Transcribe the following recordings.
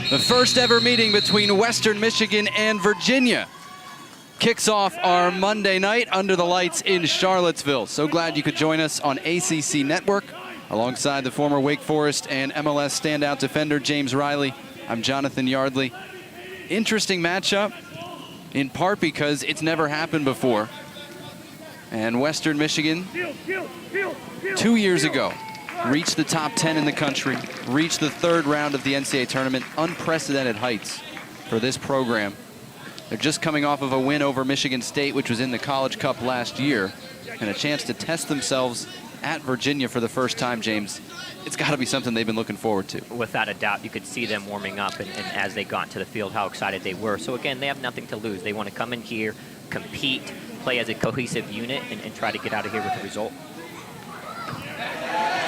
The first ever meeting between Western Michigan and Virginia kicks off our Monday night under the lights in Charlottesville. So glad you could join us on ACC Network alongside the former Wake Forest and MLS standout defender James Riley. I'm Jonathan Yardley. Interesting matchup, in part because it's never happened before. And Western Michigan, 2 years ago, reached the top 10 in the country, reached the third round of the NCAA tournament, unprecedented heights for this program. They're just coming off of a win over Michigan State, which was in the College Cup last year, and a chance to test themselves at Virginia for the first time, James. It's got to be something they've been looking forward to. Without a doubt, you could see them warming up, and as they got into the field, how excited they were. So again, they have nothing to lose. They want to come in here, compete, play as a cohesive unit, and try to get out of here with a result.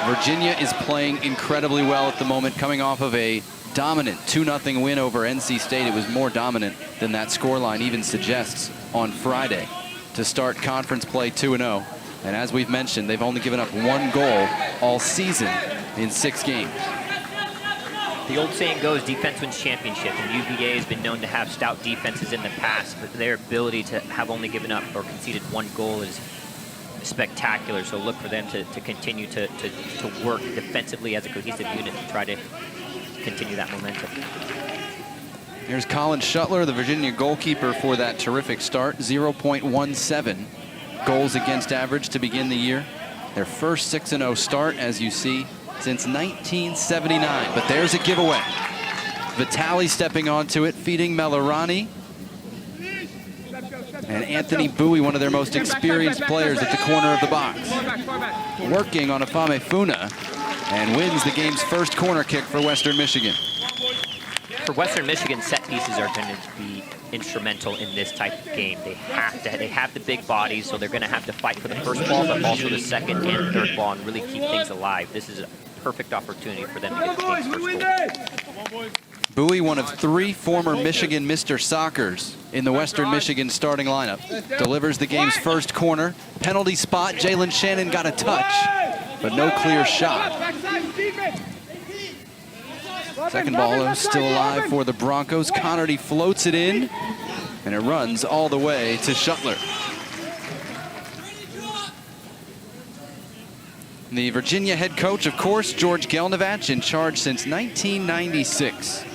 Virginia is playing incredibly well at the moment, coming off of a dominant 2-0 win over NC State. It was more dominant than that scoreline even suggests on Friday to start conference play 2-0. And as we've mentioned, they've only given up 1 goal all season in 6 games. The old saying goes, defense wins championship, and UVA has been known to have stout defenses in the past, but their ability to have only given up or conceded 1 goal is spectacular. So look for them to continue to work defensively as a cohesive unit to try to continue that momentum. Here's Colin Shuttler, the Virginia goalkeeper, for that terrific start. 0.17 goals against average to begin the year. Their first 6-0 start, as you see, since 1979. But there's a giveaway. Vitali stepping onto it, feeding Melarani. And Anthony Bowie, one of their most experienced players at the corner of the box, working on Afame Funa, and wins the game's first corner kick for Western Michigan. For Western Michigan, set pieces are going to be instrumental in this type of game. They have the big bodies, so they're going to have to fight for the first ball, but also the second and third ball, and really keep things alive. This is a perfect opportunity for them to get the game's first goal. Bowie, one of 3 former Michigan Mr. Soccers in the Western Michigan starting lineup, delivers the game's first corner. Penalty spot, Jalen Shannon got a touch, but no clear shot. Second ball still alive for the Broncos. Connerty floats it in, and it runs all the way to Shuttler. The Virginia head coach, of course, George Gelnevach, in charge since 1996.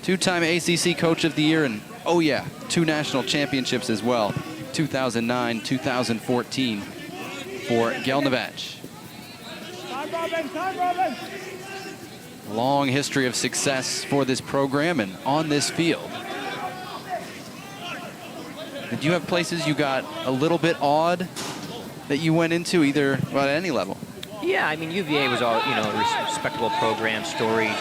2-time ACC Coach of the Year, and oh yeah, 2 national championships as well, 2009, 2014 for Gelnevach. Long history of success for this program and on this field. And do you have places you got a little bit awed that you went into, either at any level? Yeah, I mean, UVA was all, a respectable program, storied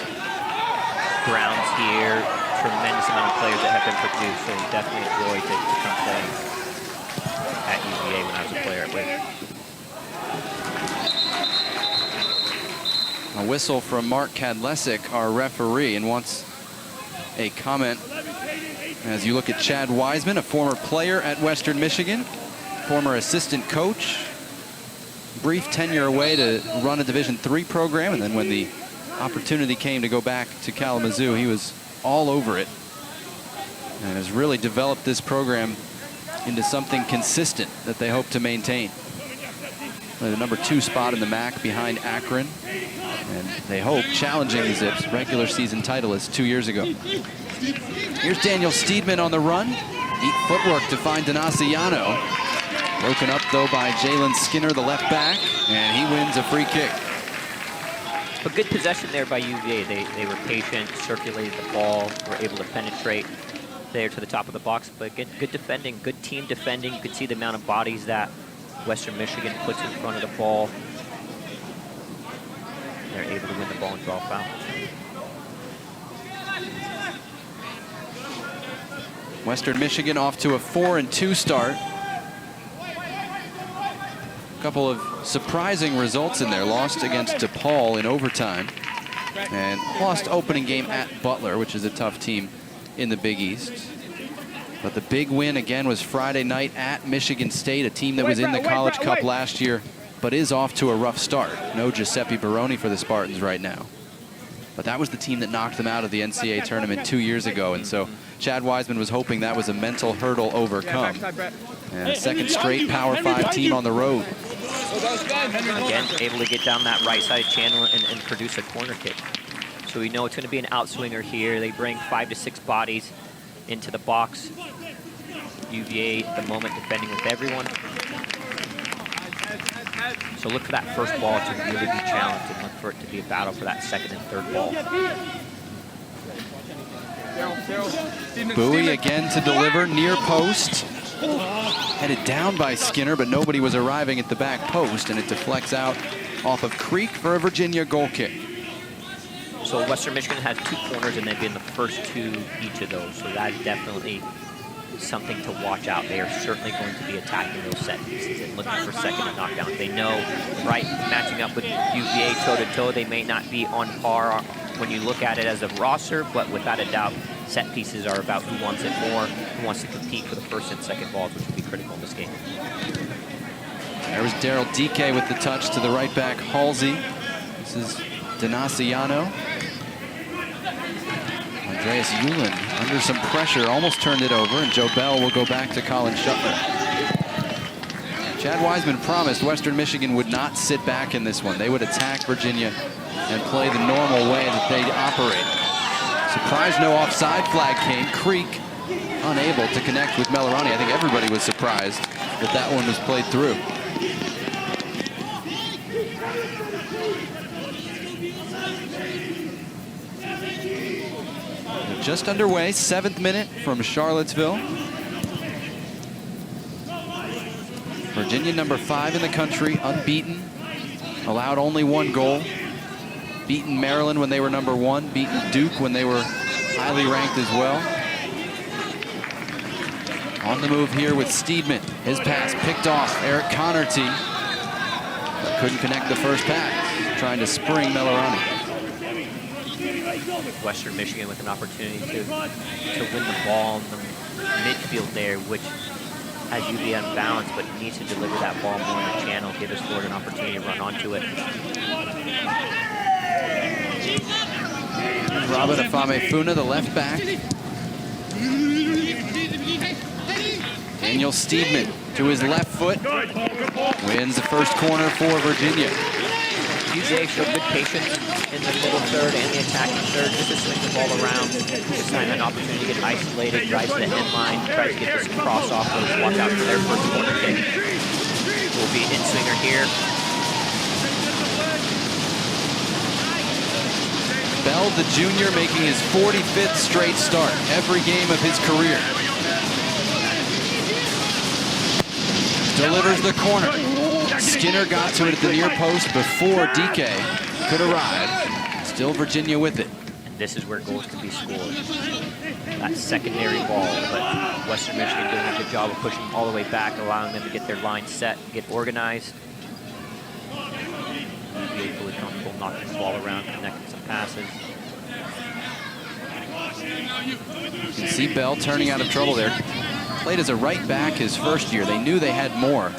grounds here, tremendous amount of players that have been produced, so definitely a joy to come play at UVA when I was a player at Wake. A whistle from Mark Kadlesic, our referee, and wants a comment as you look at Chad Wiseman, a former player at Western Michigan, former assistant coach, brief tenure away to run a Division III program, and then when the opportunity came to go back to Kalamazoo, he was all over it and has really developed this program into something consistent that they hope to maintain. The number 2 spot in the MAC behind Akron, and they hope challenging the Zips' regular season titleist 2 years ago. Here's Daniel Steedman on the run. Neat footwork to find Donaciano. Broken up, though, by Jalen Skinner, the left back, and he wins a free kick. A good possession there by UVA. They were patient, circulated the ball, were able to penetrate there to the top of the box. But good defending, good team defending. You could see the amount of bodies that Western Michigan puts in front of the ball. They're able to win the ball and draw a foul. Western Michigan off to a 4-2 start. A couple of surprising results in there. Lost against DePaul in overtime, and lost opening game at Butler, which is a tough team in the Big East. But the big win again was Friday night at Michigan State, a team that was in the College Cup last year, but is off to a rough start. No Giuseppe Baroni for the Spartans right now. But that was the team that knocked them out of the NCAA tournament 2 years ago. And so Chad Wiseman was hoping that was a mental hurdle overcome. And a second straight Power 5 team on the road. Again, able to get down that right side channel and produce a corner kick. So we know it's going to be an outswinger here. They bring 5 to 6 bodies into the box. UVA at the moment defending with everyone. So look for that first ball to really be challenged and look for it to be a battle for that second and third ball. Bowie again to deliver near post. Headed down by Skinner, but nobody was arriving at the back post, and it deflects out off of Creek for a Virginia goal kick. So Western Michigan has 2 corners, and they've been the first 2 each of those. So that is definitely something to watch out. They are certainly going to be attacking those set pieces and looking for second and knockdowns. They know, right, matching up with UVA toe-to-toe, they may not be on par when you look at it as a roster, but without a doubt, set pieces are about who wants it more, who wants to compete for the first and second balls, which will be critical in this game. There was Daryl DK with the touch to the right back, Halsey. This is Denaciano. Andreas Uhlin under some pressure, almost turned it over, and Joe Bell will go back to Colin Shuttler. Chad Wiseman promised Western Michigan would not sit back in this one. They would attack Virginia and play the normal way that they operate. Surprised no offside flag came. Creek unable to connect with Melarani. I think everybody was surprised that that one was played through. Just underway, 7th minute from Charlottesville. Virginia, number 5 in the country, unbeaten. Allowed only 1 goal. Beaten Maryland when they were number 1. Beaten Duke when they were highly ranked as well. On the move here with Steedman. His pass picked off Eric Connerty. But couldn't connect the first pass. Trying to spring Melarani. Western Michigan with an opportunity to win the ball in the midfield there, which has UVA unbalanced, but needs to deliver that ball more in the channel, give us forward an opportunity to run onto it. Robin Afame-Funa, the left back. Daniel Steedman to his left foot. Wins the first corner for Virginia. UVA showed good patience in the middle third and the attacking third, just to swing the ball around, just find an opportunity to get isolated, drives to the end line, tries to get this cross off, watch out for their first corner kick. Will be an in-swinger here. Bell, the junior, making his 45th straight start, every game of his career. Delivers the corner. Skinner got to it at the near post before DK could arrive. Still Virginia with it. And this is where goals can be scored. That secondary ball, but Western Michigan doing a good job of pushing all the way back, allowing them to get their line set, get organized. Be fully comfortable knocking the ball around, connecting some passes. You can see Bell turning out of trouble there. Played as a right back his first year. They knew they had more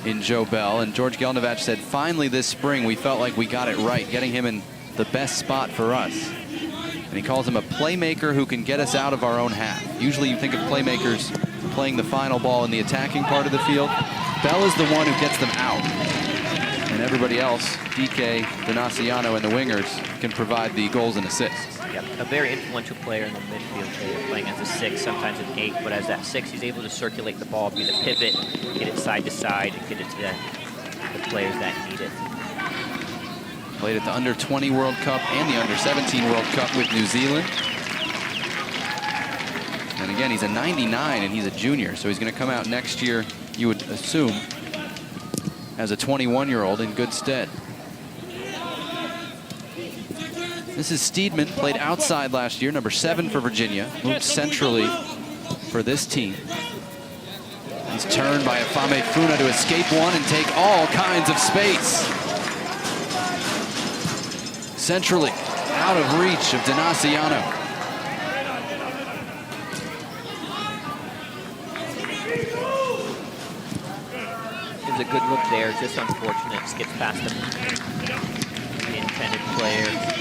in Joe Bell, and George Gelnevach said, finally this spring we felt like we got it right, getting him in the best spot for us. And he calls him a playmaker who can get us out of our own half. Usually you think of playmakers playing the final ball in the attacking part of the field. Bell is the one who gets them out. And everybody else, DK, Denaciano, and the wingers, can provide the goals and assists. Yep, a very influential player in the midfield. They're playing as a 6, sometimes an 8, but as that 6, he's able to circulate the ball, be the pivot, get it side to side, and get it to the players that need it. Played at the Under-20 World Cup and the Under-17 World Cup with New Zealand. And again, he's a 99 and he's a junior, so he's going to come out next year, you would assume, as a 21-year-old in good stead. This is Steedman, played outside last year, number 7 for Virginia, moved centrally for this team. He's turned by Afame-Funa to escape one and take all kinds of space. Centrally, out of reach of Denaciano. Gives a good look there, just unfortunate, skips past the intended player.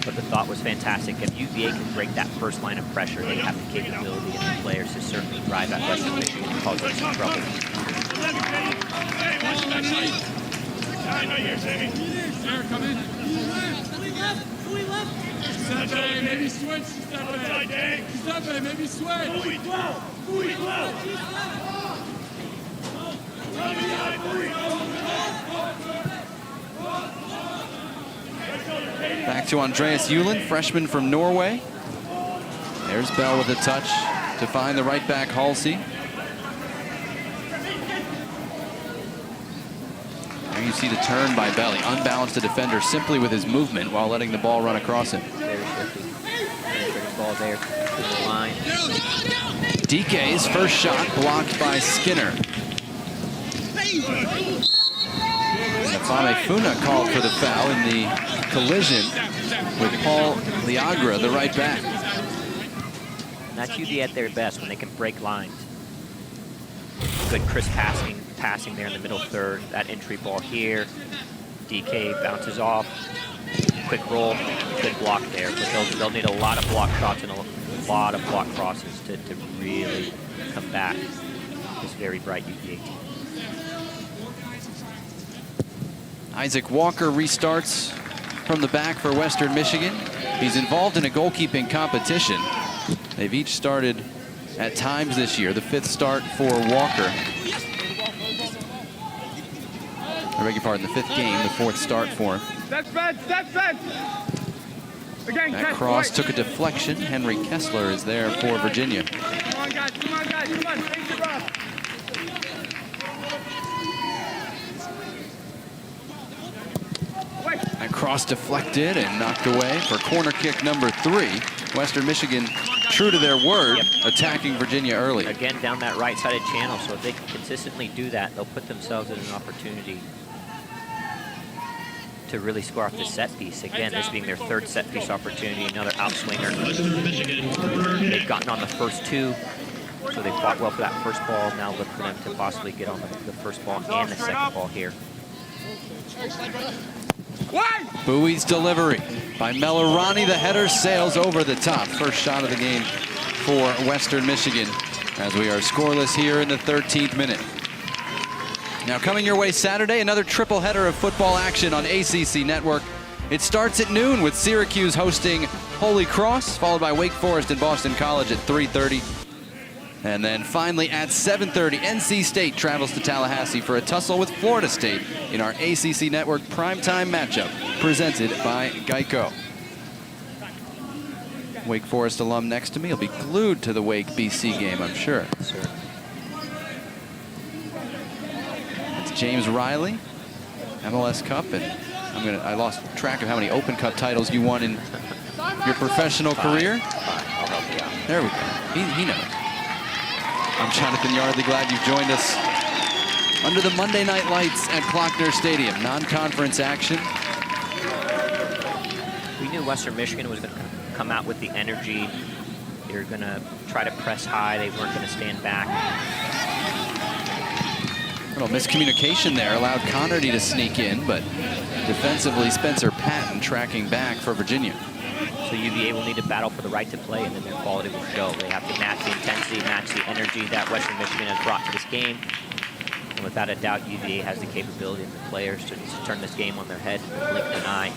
but the thought was fantastic. If UVA can break that first line of pressure, they have the capability and the players to certainly drive at Western Michigan and cause them some trouble. Maybe switch. Maybe switch. Back to Andreas Hewlin, freshman from Norway. There's Bell with a touch to find the right back Halsey. There you see the turn by Bell. He unbalanced the defender simply with his movement while letting the ball run across him. Very shifty. Ball there to the line. DK's first shot blocked by Skinner. Fame Funa called for the foul in the collision with Paul Liagra, the right back. And that's UVA at their best when they can break lines. Good crisp passing there in the middle third. That entry ball here. DK bounces off. Quick roll. Good block there. But they'll need a lot of block shots and a lot of block crosses to really combat this very bright UVA team. Isaac Walker restarts from the back for Western Michigan. He's involved in a goalkeeping competition. They've each started at times this year. The 5th start for Walker. I beg your pardon, the 5th game, the 4th start for him. That cross took a deflection. Henry Kessler is there for Virginia. Come on, guys. Come on. Take it off. That cross deflected and knocked away for corner kick number 3. Western Michigan, true to their word, attacking Virginia early. Again, down that right-sided channel, so if they can consistently do that, they'll put themselves in an opportunity to really score off the set piece. Again, this being their 3rd set piece opportunity, another outswinger. They've gotten on the first 2, so they fought well for that first ball. Now look for them to possibly get on the first ball and the second ball here. Bowie's delivery by Melarani. The header sails over the top. First shot of the game for Western Michigan as we are scoreless here in the 13th minute. Now coming your way Saturday, another triple header of football action on ACC Network. It starts at noon with Syracuse hosting Holy Cross, followed by Wake Forest and Boston College at 3:30. And then finally at 7:30, NC State travels to Tallahassee for a tussle with Florida State in our ACC Network primetime matchup presented by Geico. Wake Forest alum next to me will be glued to the Wake BC game, I'm sure. Sure. It's James Riley, MLS Cup, and I lost track of how many Open Cup titles you won in your professional career. I'll help you out. There we go. He knows. I'm Jonathan Yardley, glad you've joined us under the Monday night lights at Klockner Stadium. Non-conference action. We knew Western Michigan was going to come out with the energy. They were going to try to press high. They weren't going to stand back. A little miscommunication there allowed Connerty to sneak in, but defensively Spencer Patton tracking back for Virginia. So UVA will need to battle for the right to play, and then their quality will show. They have to match the intensity, match the energy that Western Michigan has brought to this game. And without a doubt, UVA has the capability and the players to turn this game on their head in the blink of an eye.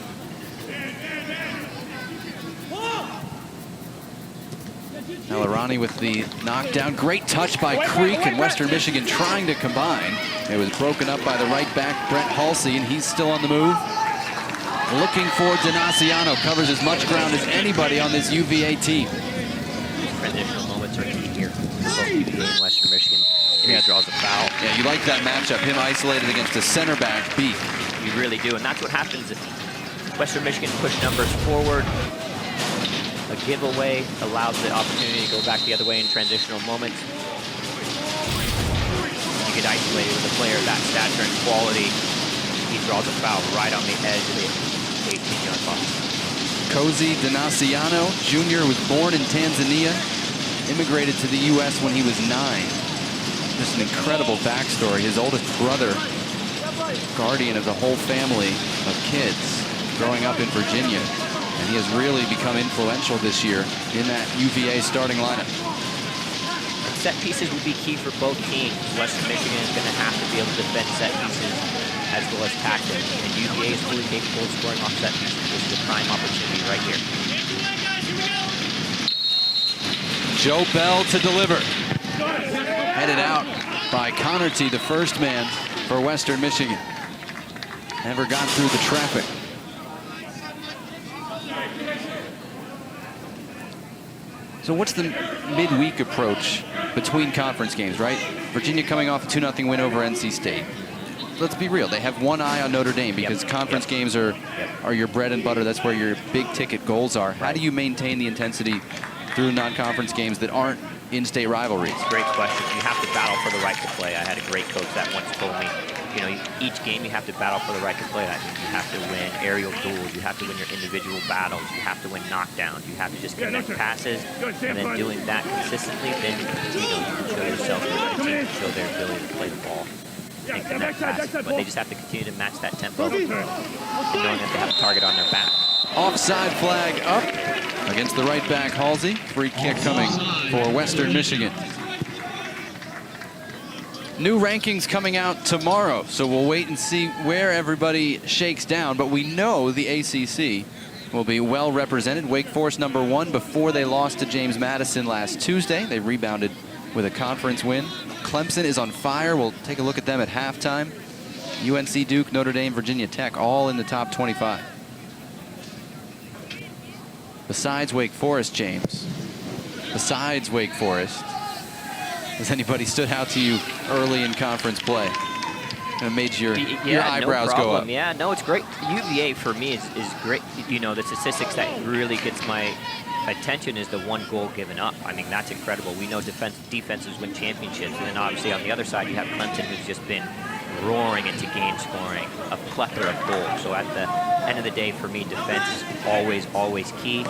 Melarani with the knockdown. Great touch by Creek, and Western Michigan trying to combine. It was broken up by the right back, Brett Halsey, and he's still on the move. Looking for Donaciano, covers as much ground as anybody on this UVA team. These transitional moments are key here for both UVA and Western Michigan. Here he draws a foul. Yeah, you like that matchup, him isolated against a center back, Beef. You really do, and that's what happens if Western Michigan push numbers forward. A giveaway allows the opportunity to go back the other way in transitional moments. You get isolated with a player of that stature and quality. He draws a foul right on the edge of the 18-yard box. Cozy Donaciano Jr. was born in Tanzania, immigrated to the U.S. when he was 9. Just an incredible backstory. His oldest brother, guardian of the whole family of kids, growing up in Virginia. And he has really become influential this year in that UVA starting lineup. Set pieces will be key for both teams. Western Michigan is going to have to be able to defend set pieces as well as tactics. And UVA is fully capable of scoring off set pieces. This is a prime opportunity right here. Joe Bell to deliver. Headed out by Connerty, the first man for Western Michigan. Never got through the traffic. So what's the midweek approach between conference games, right? Virginia coming off a 2-0 win over NC State. Let's be real. They have one eye on Notre Dame because conference games are your bread and butter. That's where your big ticket goals are. How do you maintain the intensity through non-conference games that aren't in-state rivalries? Great question. You have to battle for the right to play. I had a great coach that once told me, you know, each game you have to battle for the right to play. That means you have to win aerial duels. You have to win your individual battles. You have to win knockdowns. You have to just connect passes. And then doing that consistently, then you can show yourself that the team can show their ability to play the ball and connect passes. But they just have to continue to match that tempo, knowing that they have a target on their back. Offside flag up against the right back, Halsey. Free kick coming for Western Michigan. New rankings coming out tomorrow, so we'll wait and see where everybody shakes down. But we know the ACC will be well represented. Wake Forest #1 before they lost to James Madison last Tuesday. They rebounded with a conference win. Clemson is on fire. We'll take a look at them at halftime. UNC, Duke, Notre Dame, Virginia Tech, all in the top 25. Besides Wake Forest, James, besides Wake Forest, has anybody stood out to you early in conference play and made your eyebrows go up? Yeah, no, it's great. UVA for me is great. You know, the statistics that really gets my attention is the 1 goal given up. I mean, that's incredible. We know defenses win championships. And then obviously on the other side, you have Clemson, who's just been roaring into game scoring, a plethora of goals. So at the end of the day, for me, defense is always key.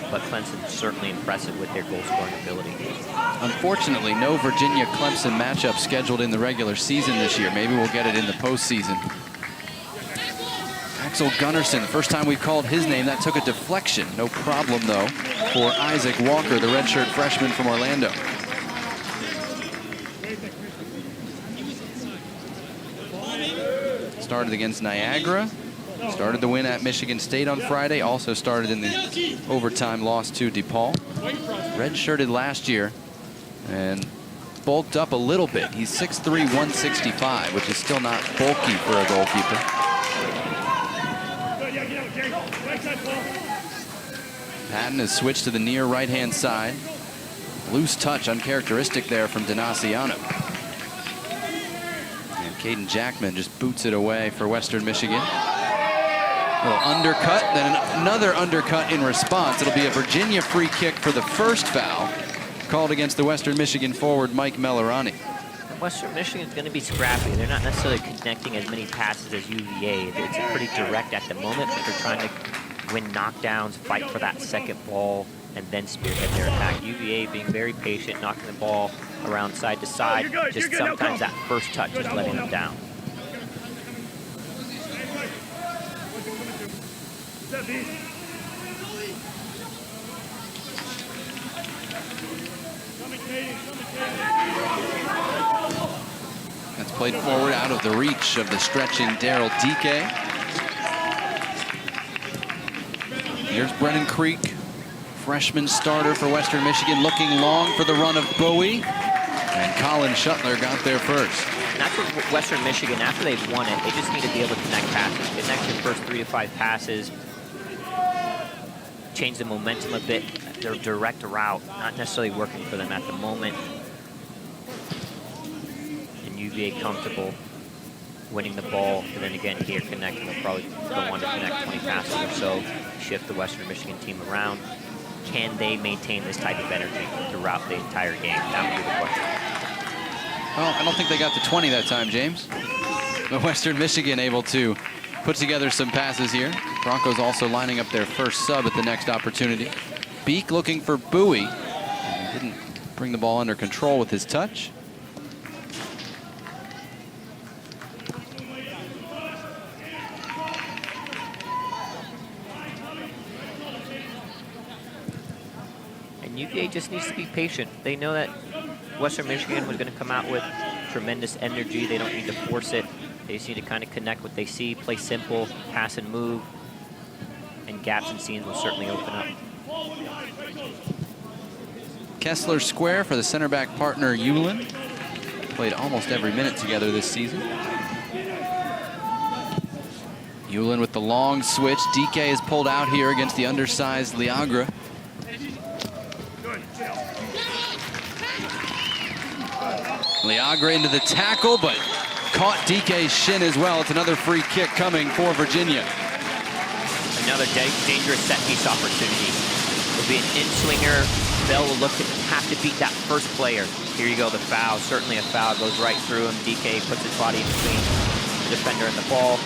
But Clemson's certainly impressive with their goal-scoring ability. Unfortunately, no Virginia-Clemson matchup scheduled in the regular season this year. Maybe we'll get it in the postseason. Axel Gunnarsson, first time we've called his name, that took a deflection. No problem, though, for Isaac Walker, the redshirt freshman from Orlando. Started against Niagara. Started the win at Michigan State on Friday. Also started in the overtime loss to DePaul. Redshirted last year and bulked up a little bit. He's 6'3", 165, which is still not bulky for a goalkeeper. Patton has switched to the near right-hand side. Loose touch, uncharacteristic there from Donaciano. And Caden Jackman just boots it away for Western Michigan. A little undercut, then another undercut in response. It'll be a Virginia free kick for the first foul called against the Western Michigan forward, Mike Melarani. Western Michigan's going to be scrappy. They're not necessarily connecting as many passes as UVA. It's pretty direct at the moment, but they're trying to win knockdowns, fight for that second ball, and then spearhead their attack. UVA being very patient, knocking the ball around side to side. Just sometimes that first touch is letting them down. That's played forward out of the reach of the stretching Daryl Dike. Here's Brennan Creek, freshman starter for Western Michigan, looking long for the run of Bowie. And Colin Shuttler got there first. And that's what Western Michigan, after they've won it, they just need to be able to connect passes. Connect your first 3 to 5 passes. Change the momentum a bit. Their direct route, not necessarily working for them at the moment. And UVA comfortable winning the ball. And then again here connecting. They'll probably go on to connect 20 passes or so. Shift the Western Michigan team around. Can they maintain this type of energy throughout the entire game? That would be the question. Well, I don't think they got to 20 that time, James. But Western Michigan able to put together some passes here. Broncos also lining up their first sub at the next opportunity. Beek looking for Bowie. He didn't bring the ball under control with his touch. And UVA just needs to be patient. They know that Western Michigan was going to come out with tremendous energy. They don't need to force it. They just need to kind of connect what they see, play simple, pass and move, and gaps and seams will certainly open up. Kessler Square for the center back partner Uland. Played almost every minute together this season. Uland with the long switch. DK is pulled out here against the undersized Liagra. Liagra into the tackle, but caught DK's shin as well. It's another free kick coming for Virginia. Another dangerous set-piece opportunity. It'll be an in-swinger. Bell will have to beat that first player. Here you go, the foul. Certainly a foul. Goes right through him. DK puts his body in between the defender and the ball.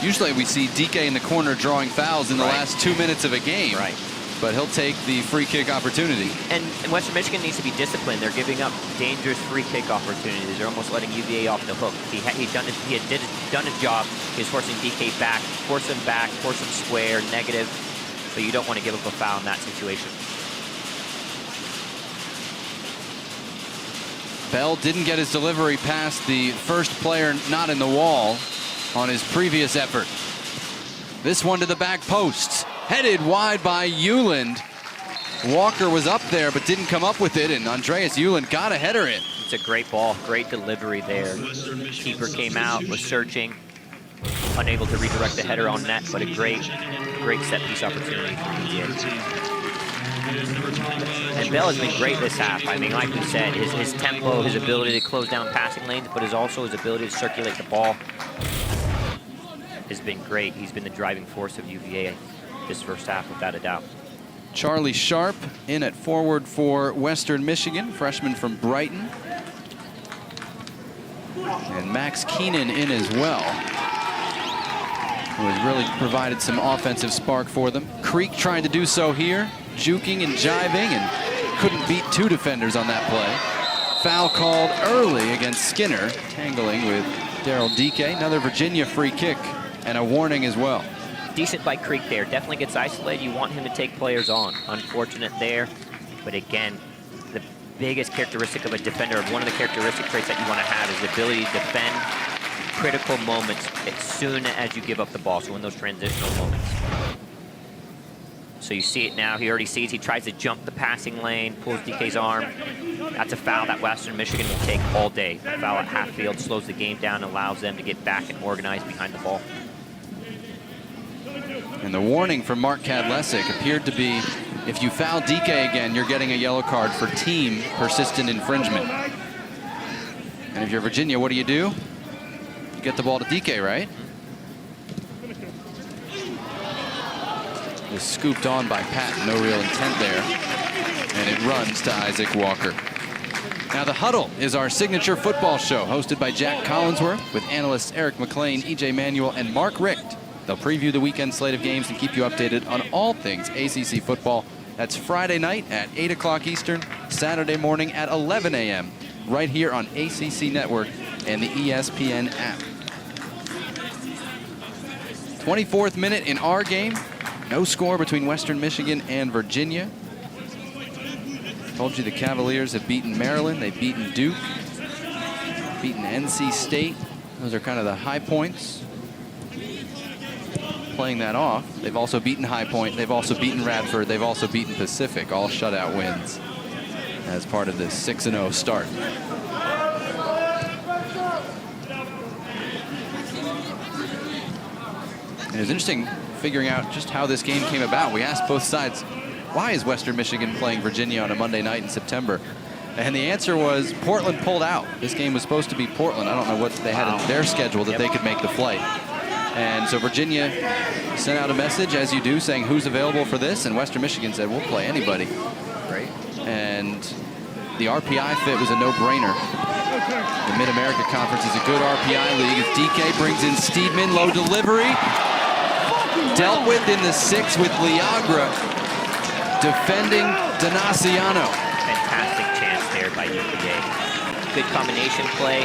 Usually we see DK in the corner drawing fouls in the last 2 minutes of a game. Right. But he'll take the free kick opportunity. And Western Michigan needs to be disciplined. They're giving up dangerous free kick opportunities. They're almost letting UVA off the hook. He had done his job. He was forcing DK back, force him square, negative. But you don't want to give up a foul in that situation. Bell didn't get his delivery past the first player not in the wall on his previous effort. This one to the back post. Headed wide by Uland. Walker was up there but didn't come up with it, and Andreas Uland got a header in. It's a great ball, great delivery there. Keeper came out, was searching, unable to redirect the header on net, but a great set-piece opportunity for UVA. And Bell has been great this half. I mean, like we said, his tempo, his ability to close down passing lanes, but also his ability to circulate the ball has been great. He's been the driving force of UVA this first half, without a doubt. Charlie Sharp in at forward for Western Michigan, freshman from Brighton. And Max Keenan in as well, who has really provided some offensive spark for them. Creek trying to do so here, juking and jiving, and couldn't beat two defenders on that play. Foul called early against Skinner, tangling with Daryl DK. Another Virginia free kick and a warning as well. Decent by Creek there. Definitely gets isolated. You want him to take players on. Unfortunate there. But again, the biggest characteristic of a defender, one of the characteristic traits that you want to have, is the ability to defend critical moments as soon as you give up the ball. So in those transitional moments. So you see it now. He already sees. He tries to jump the passing lane, pulls DK's arm. That's a foul that Western Michigan will take all day. A foul at half field slows the game down, allows them to get back and organize behind the ball. And the warning from Mark Kadlesic appeared to be, if you foul DK again, you're getting a yellow card for team persistent infringement. And if you're Virginia, what do? You get the ball to DK, right? Was scooped on by Patton, no real intent there. And it runs to Isaac Walker. Now the Huddle is our signature football show, hosted by Jack Collinsworth, with analysts Eric McLean, EJ Manuel, and Mark Richt. They'll preview the weekend slate of games and keep you updated on all things ACC football. That's Friday night at 8 o'clock Eastern, Saturday morning at 11 a.m. right here on ACC Network and the ESPN app. 24th minute in our game. No score between Western Michigan and Virginia. Told you the Cavaliers have beaten Maryland. They've beaten Duke, beaten NC State. Those are kind of the high points. Playing that off, they've also beaten High Point, they've also beaten Radford, they've also beaten Pacific, all shutout wins as part of this 6-0 start. And it was interesting figuring out just how this game came about. We asked both sides, why is Western Michigan playing Virginia on a Monday night in September? And the answer was Portland pulled out. This game was supposed to be Portland. I don't know what they had in their schedule that they could make the flight. And so Virginia sent out a message, as you do, saying who's available for this, and Western Michigan said, we'll play anybody. Great. And the RPI fit was a no-brainer. The Mid-America Conference is a good RPI league as DK brings in Steedman, low delivery. Dealt with in the 6 with Liagra, defending Donaciano. Fantastic chance there by UVA. Good combination play.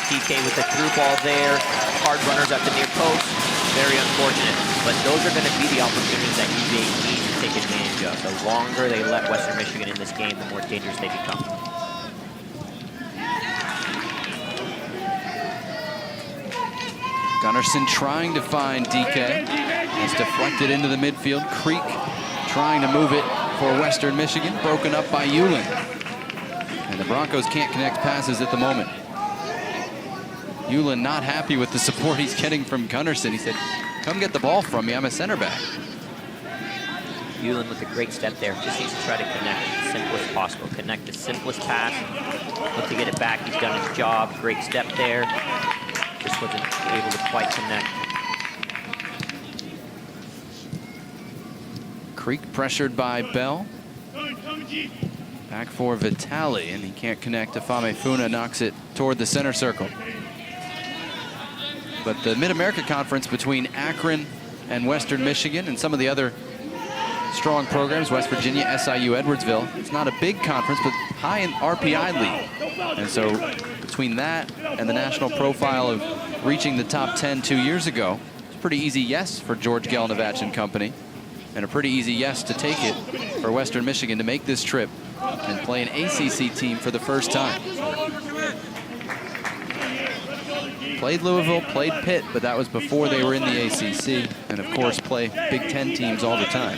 DK with the through ball there. Hard runners at the near post. very unfortunate. But those are going to be the opportunities that UVA needs to take advantage of. The longer they let Western Michigan in this game, the more dangerous they become. Gunnarsson trying to find DK. It's deflected into the midfield. Creek trying to move it for Western Michigan. Broken up by Hewlin. And the Broncos can't connect passes at the moment. Hewlin not happy with the support he's getting from Gunnarsson. He said, come get the ball from me. I'm a center back. Hewlin with a great step there. Just needs to try to connect as simple as possible. Connect the simplest pass. Look to get it back. He's done his job. Great step there. Just wasn't able to quite connect. Creek pressured by Bell. Back for Vitali, and he can't connect. Afame Funa knocks it toward the center circle. But the Mid-America Conference between Akron and Western Michigan and some of the other strong programs, West Virginia, SIU, Edwardsville, it's not a big conference, but high in RPI league. And so between that and the national profile of reaching the top 10 2 years ago, it's a pretty easy yes for George Gelnovach and company, and a pretty easy yes to take it for Western Michigan to make this trip and play an ACC team for the first time. Played Louisville, played Pitt, but that was before they were in the ACC, and of course play Big Ten teams all the time.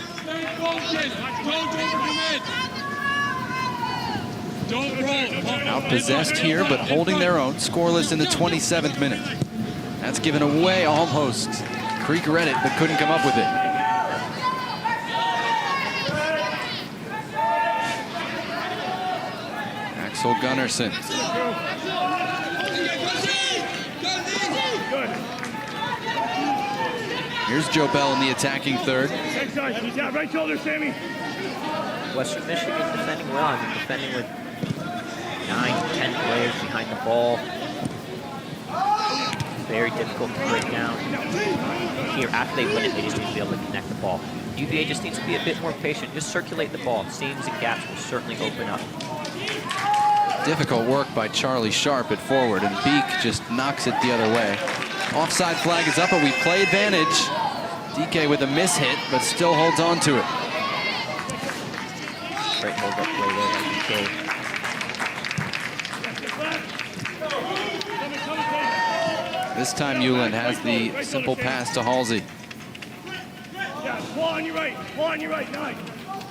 Outpossessed here, but holding their own, scoreless in the 27th minute. That's given away almost. Creek read it, but couldn't come up with it. Axel Gunnarsson. Here's Joe Bell in the attacking third. Right shoulder, Sammy. Western Michigan defending well. I mean, defending with 9, 10 players behind the ball. Very difficult to break down. Here, after they win it, they just need to be able to connect the ball. UVA just needs to be a bit more patient. Just circulate the ball. Seams and gaps will certainly open up. Difficult work by Charlie Sharp at forward, and Beek just knocks it the other way. Offside flag is up, but we play advantage. DK with a mishit, but still holds on to it. Great hold up play there by DK. This time Hewlin has the simple pass to Halsey. Ball on your right, ball on your right, 9.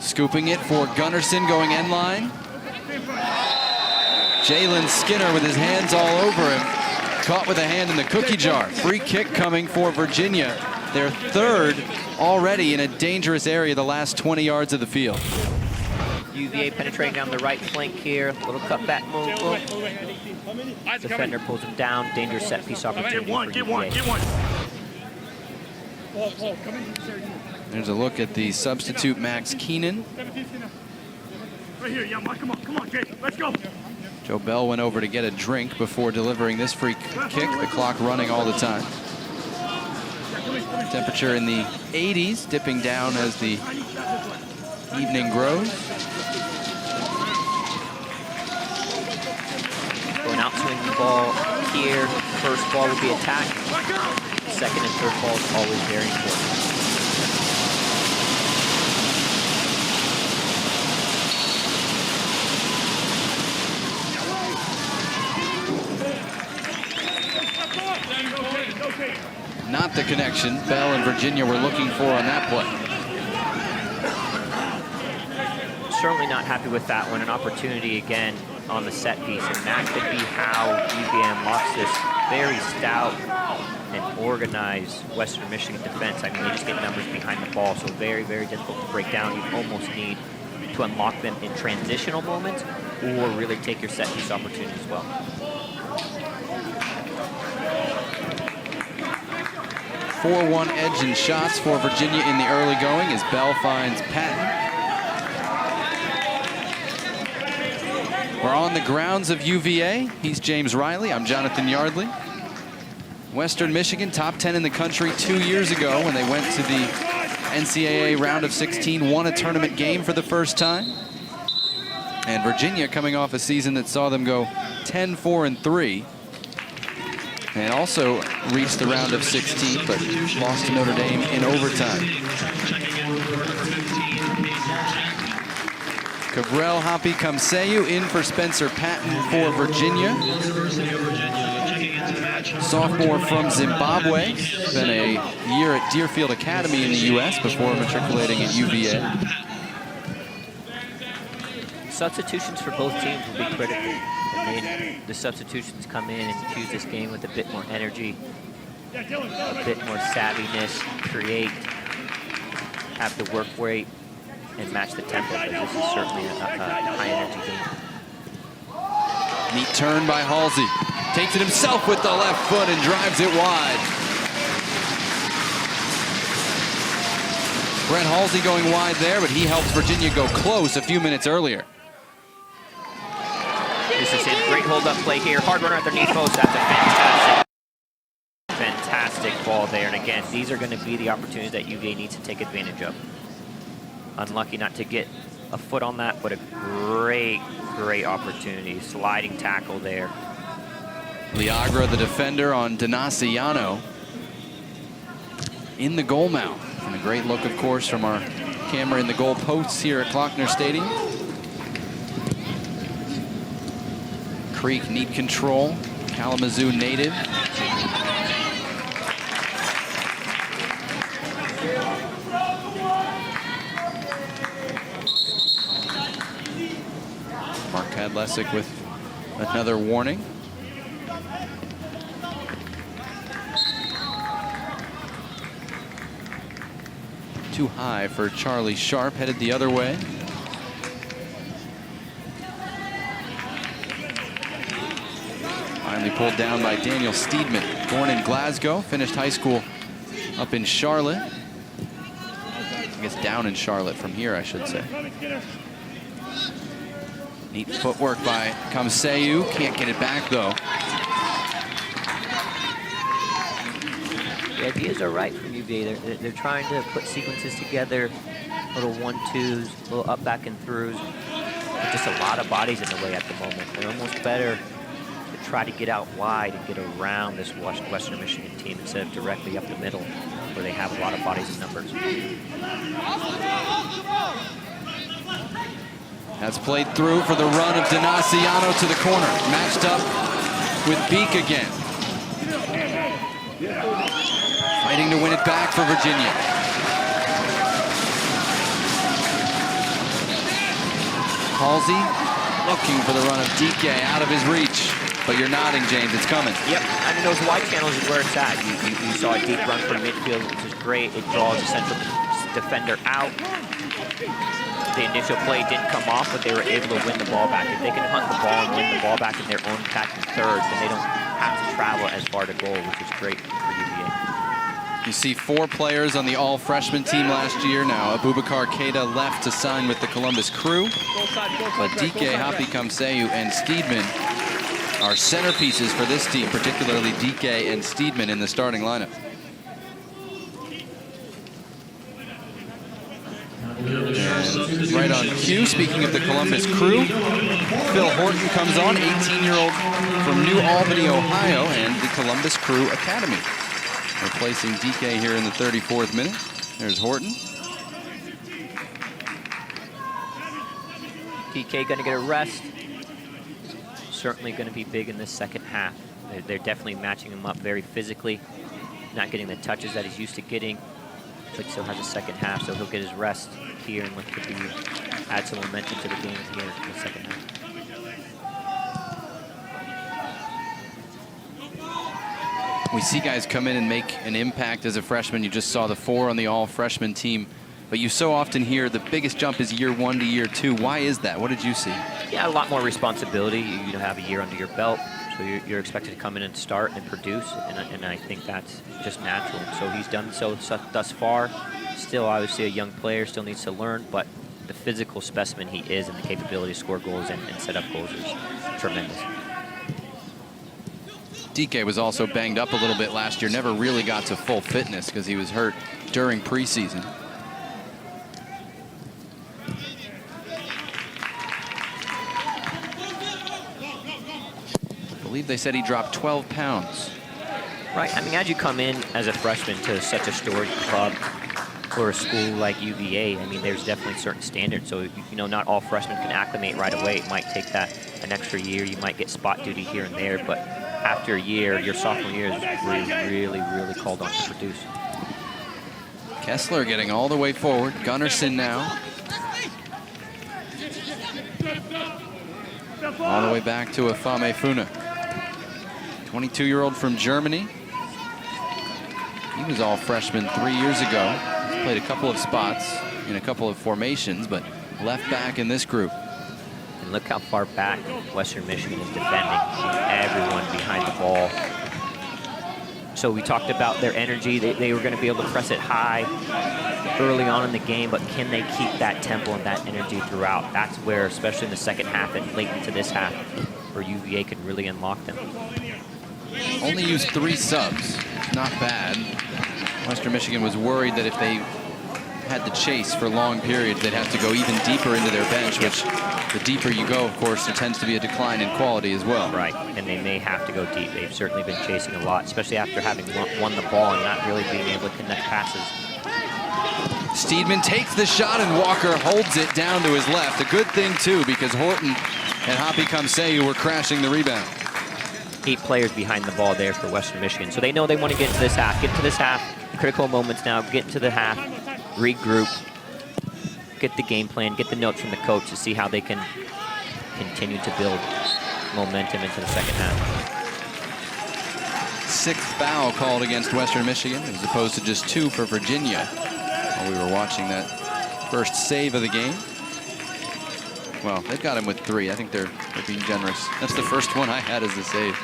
Scooping it for Gunnarsson going end line. Jalen Skinner with his hands all over him. Caught with a hand in the cookie jar. Free kick coming for Virginia. Their third already in a dangerous area the last 20 yards of the field. UVA penetrating down the right flank here. Little cutback move. Defender pulls him down. Dangerous set piece opportunity for UVA. There's a look at the substitute Max Keenan. Right here, yeah, come on, Jay, let's go. Joe Bell went over to get a drink before delivering this free kick. The clock running all the time. Temperature in the 80s, dipping down as the evening grows. Going out swinging the ball here. First ball will be attacked. Second and third ball is always very important. Not the connection Bell and Virginia were looking for on that play. Certainly not happy with that one. An opportunity again on the set piece, and that could be how UVA unlocks this very stout and organized Western Michigan defense. I mean, they just get numbers behind the ball, so very, very difficult to break down. You almost need to unlock them in transitional moments or really take your set piece opportunity as well. 4-1 edge and shots for Virginia in the early going as Bell finds Patton. We're on the grounds of UVA. He's James Riley. I'm Jonathan Yardley. Western Michigan, top 10 in the country 2 years ago when they went to the NCAA round of 16, won a tournament game for the first time. And Virginia coming off a season that saw them go 10-4-3. and also reached the round of 16, but lost to Notre Dame in overtime. Cabral Hoppy Kamseyu in for Spencer Patton for Virginia. Sophomore from Zimbabwe. Spent a year at Deerfield Academy in the U.S. before matriculating at UVA. Substitutions for both teams will be critical. I mean, the substitutions come in and infuse this game with a bit more energy, a bit more savviness, create, have the work rate, and match the tempo, because this is certainly a high-energy game. Neat turn by Halsey. Takes it himself with the left foot and drives it wide. Brett Halsey going wide there, but he helped Virginia go close a few minutes earlier. This is a great hold-up play here. Hard runner underneath post. That's a fantastic ball there. And again, these are going to be the opportunities that UVA needs to take advantage of. Unlucky not to get a foot on that, but a great opportunity. Sliding tackle there. Liagra, the defender, on Donaciano in the goal mouth. And a great look, of course, from our camera in the goal posts here at Klockner Stadium. Creek, neat control. Kalamazoo native. Mark Kadlesic with another warning. Too high for Charlie Sharp, headed the other way. Finally pulled down by Daniel Steedman. Born in Glasgow, finished high school up in Charlotte. I guess down in Charlotte from here, I should say. Neat footwork by Kamseyu. Can't get it back, though. The ideas are right from UVA. They're trying to put sequences together, little 1-2s, little up, back, and throughs. But just a lot of bodies in the way at the moment. They're almost better to try to get out wide and get around this Western Michigan team instead of directly up the middle, where they have a lot of bodies and numbers. That's played through for the run of Donaciano to the corner. Matched up with Beek again. Fighting to win it back for Virginia. Halsey looking for the run of DK out of his reach. But you're nodding, James. It's coming. Yep. I mean, those wide channels is where it's at. You saw a deep run from midfield, which is great. It draws the central defender out. The initial play didn't come off, but they were able to win the ball back. If they can hunt the ball and win the ball back in their own attacking third, then they don't have to travel as far to goal, which is great for UVA. You see 4 players on the all-freshman team last year now. Abubakar Keita left to sign with the Columbus Crew. But DK, Hoppy Kamseyu, and Steedman are centerpieces for this team, particularly DK and Steedman in the starting lineup. And right on cue, speaking of the Columbus Crew, Phil Horton comes on, 18-year-old from New Albany, Ohio, and the Columbus Crew Academy. Replacing DK here in the 34th minute. There's Horton. DK going to get a rest. Certainly going to be big in this second half. They're definitely matching him up very physically, not getting the touches that he's used to getting. But still has a second half, so he'll get his rest here and look to add some momentum to the game here in the second half. We see guys come in and make an impact as a freshman. You just saw the 4 on the all-freshman team. But you so often hear the biggest jump is year 1 to year 2. Why is that? What did you see? Yeah, a lot more responsibility. You have a year under your belt, so you're expected to come in and start and produce, and I think that's just natural. So he's done so thus far. Still, obviously, a young player, still needs to learn, but the physical specimen he is and the capability to score goals and set up goals is tremendous. DK was also banged up a little bit last year, never really got to full fitness because he was hurt during preseason. I believe they said he dropped 12 pounds Right. I mean, as you come in as a freshman to such a storied club or a school like UVA, I mean, there's definitely certain standards. So, you know, not all freshmen can acclimate right away. It might take that an extra year. You might get spot duty here and there, but after a year, your sophomore year is where you're really called on to produce. Kessler getting all the way forward. Gunnarsson now. All the way back to Afame Funa. 22-year-old from Germany. He was all freshman 3 years ago. He's played a couple of spots in a couple of formations, but left back in this group. And look how far back Western Michigan is defending. Everyone behind the ball. So we talked about their energy. They were going to be able to press it high early on in the game, but can they keep that tempo and that energy throughout? That's where, especially in the second half and late into this half, where UVA could really unlock them. Only used 3 subs. Not bad. Western Michigan was worried that if they had the chase for long periods, they'd have to go even deeper into their bench, which the deeper you go, of course, there tends to be a decline in quality as well. Right, and they may have to go deep. They've certainly been chasing a lot, especially after having won the ball and not really being able to connect passes. Steedman takes the shot and Walker holds it down to his left. A good thing, too, because Horton and Hoppy Kamseyu were crashing the rebound. 8 players behind the ball there for Western Michigan. So they know they want to get into this half. Get into this half. Critical moments now. Get into the half. Regroup. Get the game plan. Get the notes from the coach to see how they can continue to build momentum into the second half. 6th foul called against Western Michigan as opposed to just 2 for Virginia while we were watching that first save of the game. Well, they've got him with 3. I think they're being generous. That's the first one I had as a save.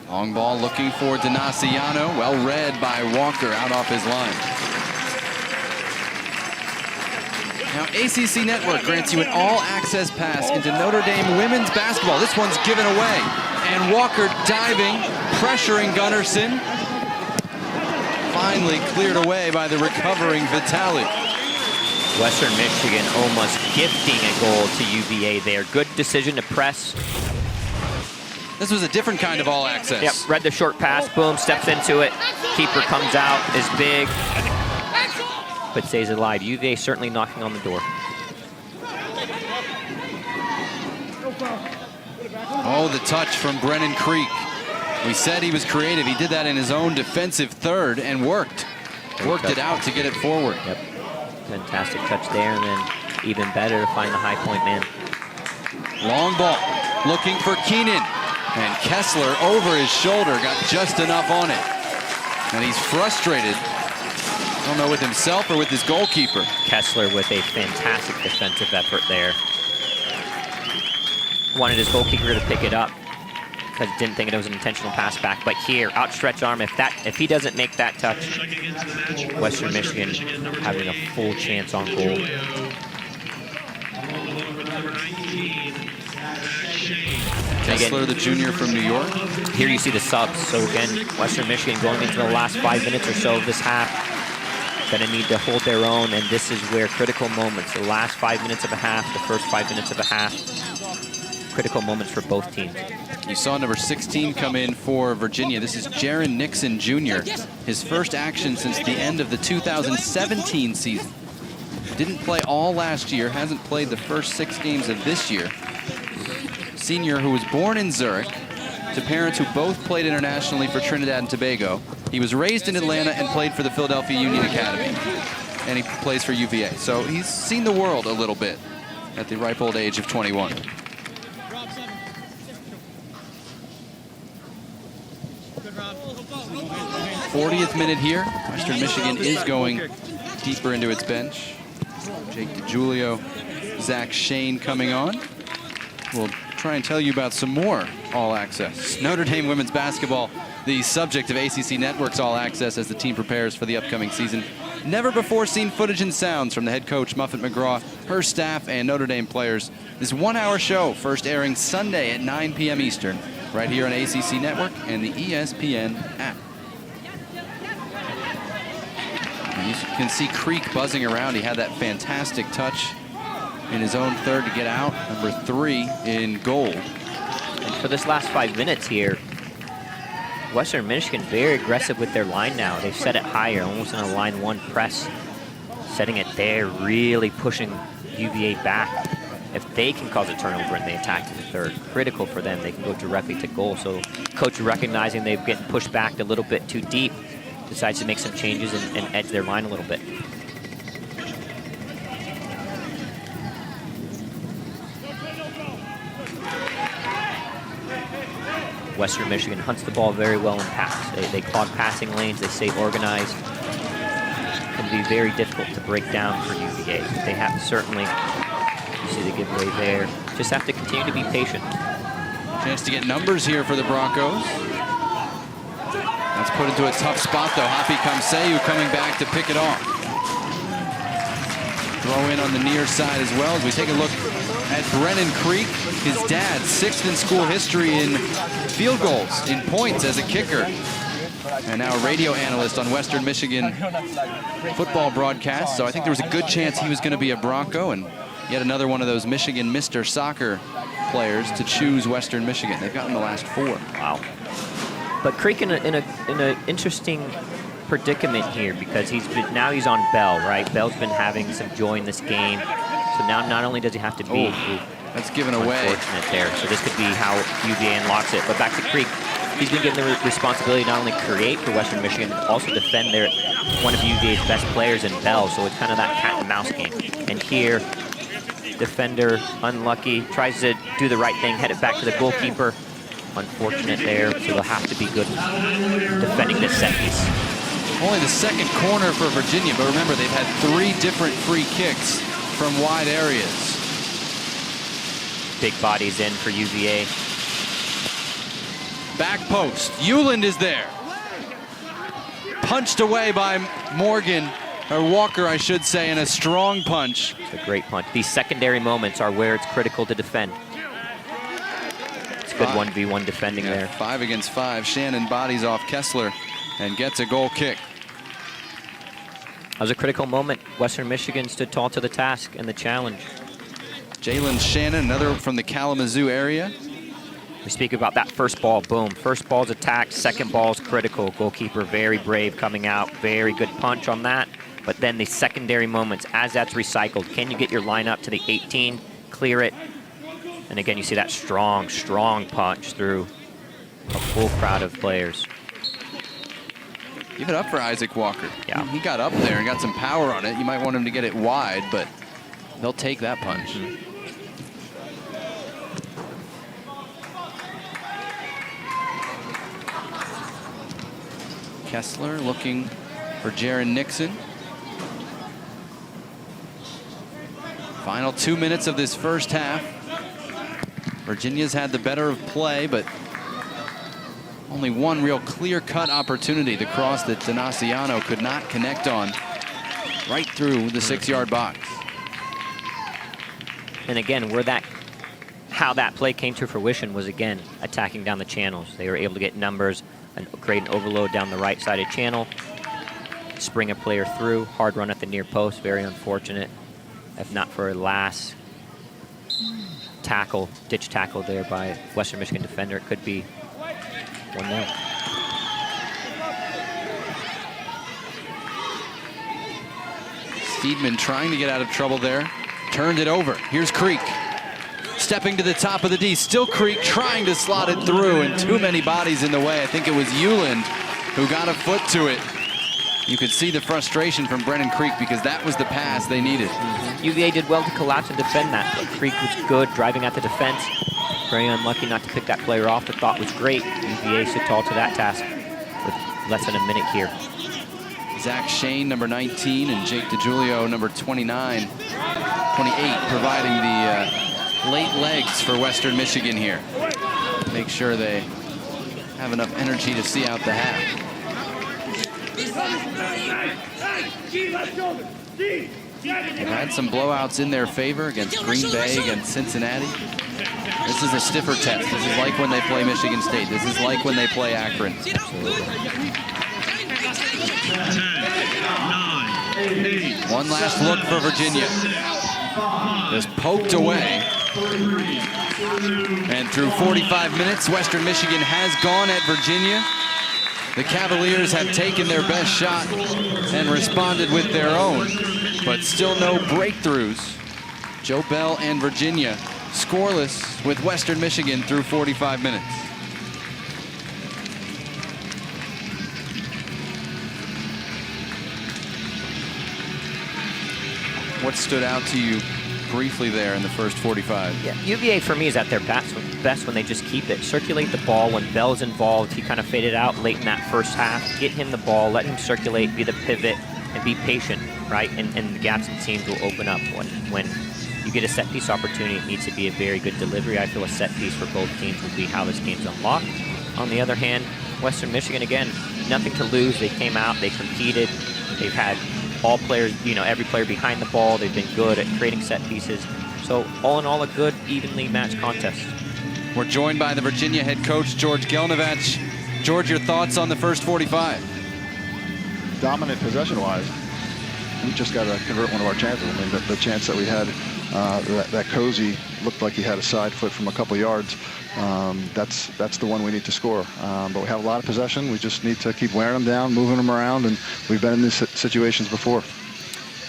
Long ball looking for Donaciano. Well read by Walker out off his line. Now, ACC Network grants you an all-access pass into Notre Dame women's basketball. This one's given away. And Walker diving, pressuring Gunnarsson. Finally cleared away by the recovering Vitale. Western Michigan almost gifting a goal to UVA there. Good decision to press. This was a different kind of all-access. Yep, read the short pass, boom, steps into it. Keeper comes out, is big, but stays alive. UVA certainly knocking on the door. Oh, the touch from Brennan Creek. We said he was creative. He did that in his own defensive third and worked. Worked it out to get it forward. Yep, fantastic touch there, and then even better to find the high point man. Long ball, looking for Keenan. And Kessler over his shoulder got just enough on it. And he's frustrated. I don't know, with himself or with his goalkeeper. Kessler with a fantastic defensive effort there. Wanted his goalkeeper to pick it up because didn't think it was an intentional pass back. But here, outstretched arm. If he doesn't make that touch, Western Michigan having a full chance on goal. Kessler, the junior from New York. Here you see the subs. So again, Western Michigan going into the last 5 minutes or so of this half, going to need to hold their own, and this is where critical moments, the last 5 minutes of a half, the first 5 minutes of a half, critical moments for both teams. You saw number 16 come in for Virginia. This is Jaron Nixon Jr. His first action since the end of the 2017 season. Didn't play all last year, hasn't played the first 6 games of this year. Senior who was born in Zurich to parents who both played internationally for Trinidad and Tobago. He was raised in Atlanta and played for the Philadelphia Union Academy. And he plays for UVA. So he's seen the world a little bit at the ripe old age of 21. '40th minute here. Western Michigan is going deeper into its bench. Jake DiGiulio, Zach Shane coming on. We'll try and tell you about some more all-access. Notre Dame women's basketball, the subject of ACC Network's all-access as the team prepares for the upcoming season. Never before seen footage and sounds from the head coach, Muffet McGraw, her staff, and Notre Dame players. This 1-hour show, first airing Sunday at 9 p.m. Eastern, right here on ACC Network and the ESPN app. can see Creek buzzing around. He had that fantastic touch in his own third to get out. Number 3 in gold. And for this last 5 minutes here, Western Michigan very aggressive with their line now. They've set it higher, almost in a line 1 press. Setting it there, really pushing UVA back. If they can cause a turnover and they attack to the third, critical for them. They can go directly to goal. So coach, recognizing they've getting pushed back a little bit too deep, decides to make some changes and edge their line a little bit. Western Michigan hunts the ball very well in pass. They clog passing lanes. They stay organized. It can be very difficult to break down for UVA. They have certainly, you see the giveaway there. Just have to continue to be patient. Chance to get numbers here for the Broncos. That's put into a tough spot though. Happy Kamseyu coming back to pick it off. Throw in on the near side as well as we take a look at Brennan Creek. His dad, 6th in school history in field goals, in points as a kicker. And now a radio analyst on Western Michigan football broadcast. So I think there was a good chance he was going to be a Bronco, and yet another one of those Michigan Mr. Soccer players to choose Western Michigan. They've gotten the last 4. Wow. But Creek in a interesting predicament here because he's on Bell, right? Bell's been having some joy in this game. So now not only does he have to be that's given away. Unfortunate there. So this could be how UVA unlocks it. But back to Creek, he's been given the responsibility to not only create for Western Michigan, but also defend one of UVA's best players in Bell. So it's kind of that cat and mouse game. And here, defender unlucky, tries to do the right thing, head it back to the goalkeeper. Unfortunate there, so they'll have to be good defending this set piece. Only the second corner for Virginia, but remember they've had 3 different free kicks from wide areas. Big bodies in for UVA. Back post, Euland is there. Punched away by Morgan, or Walker I should say, in a strong punch. It's a great punch. These secondary moments are where it's critical to defend. It's good 1v1 defending there. 5 against 5. Shannon bodies off Kessler and gets a goal kick. That was a critical moment. Western Michigan stood tall to the task and the challenge. Jalen Shannon, another from the Kalamazoo area. We speak about that first ball, boom. First ball's attacked, second ball's critical. Goalkeeper very brave coming out, very good punch on that. But then the secondary moments, as that's recycled, can you get your line up to the 18, clear it? And again, you see that strong, strong punch through a full crowd of players. Give it up for Isaac Walker. Yeah. He got up there and got some power on it. You might want him to get it wide, but they'll take that punch. Kessler looking for Jaron Nixon. Final 2 minutes of this first half. Virginia's had the better of play, but only one real clear-cut opportunity. The cross that Donaciano could not connect on right through the 6-yard box. And again, how that play came to fruition was, again, attacking down the channels. They were able to get numbers and create an overload down the right-sided channel, spring a player through, hard run at the near post, very unfortunate. If not for a last tackle, ditch tackle there by Western Michigan defender, it could be 1-0. Steedman trying to get out of trouble there. Turned it over. Here's Creek. Stepping to the top of the D. Still Creek trying to slot it through, and too many bodies in the way. I think it was Euland who got a foot to it. You could see the frustration from Brennan Creek because that was the pass they needed. UVA did well to collapse and defend that, but Creek was good driving at the defense. Very unlucky not to pick that player off. The thought was great. UVA stood tall to that task with less than a minute here. Zach Shane, number 19, and Jake DiGiulio, number 28, providing the late legs for Western Michigan here. Make sure they have enough energy to see out the half. They've had some blowouts in their favor against Green Bay, against Cincinnati. This is a stiffer test. This is like when they play Michigan State. This is like when they play Akron. Absolutely. 10, 9, One last look for Virginia. Just poked away. And through 45 minutes, Western Michigan has gone at Virginia. The Cavaliers have taken their best shot and responded with their own, but still no breakthroughs. Joe Bell and Virginia scoreless with Western Michigan through 45 minutes. What stood out to you briefly there in the first 45? Yeah, UVA for me is at their best when they just keep it. Circulate the ball. When Bell's involved, he kind of faded out late in that first half. Get him the ball, let him circulate, be the pivot, and be patient, right? And the gaps in teams will open up. When you get a set piece opportunity, it needs to be a very good delivery. I feel a set piece for both teams will be how this game's unlocked. On the other hand, Western Michigan, again, nothing to lose. They came out, they competed, they've had all players, every player behind the ball. They've been good at creating set pieces. So all in all, a good, evenly matched contest. We're joined by the Virginia head coach, George Gelnovac. George, your thoughts on the first 45? Dominant possession-wise. We just got to convert one of our chances. I mean, the chance that we had, that Cozy looked like he had a side foot from a couple yards. That's the one we need to score. But we have a lot of possession. We just need to keep wearing them down, moving them around, and we've been in these situations before.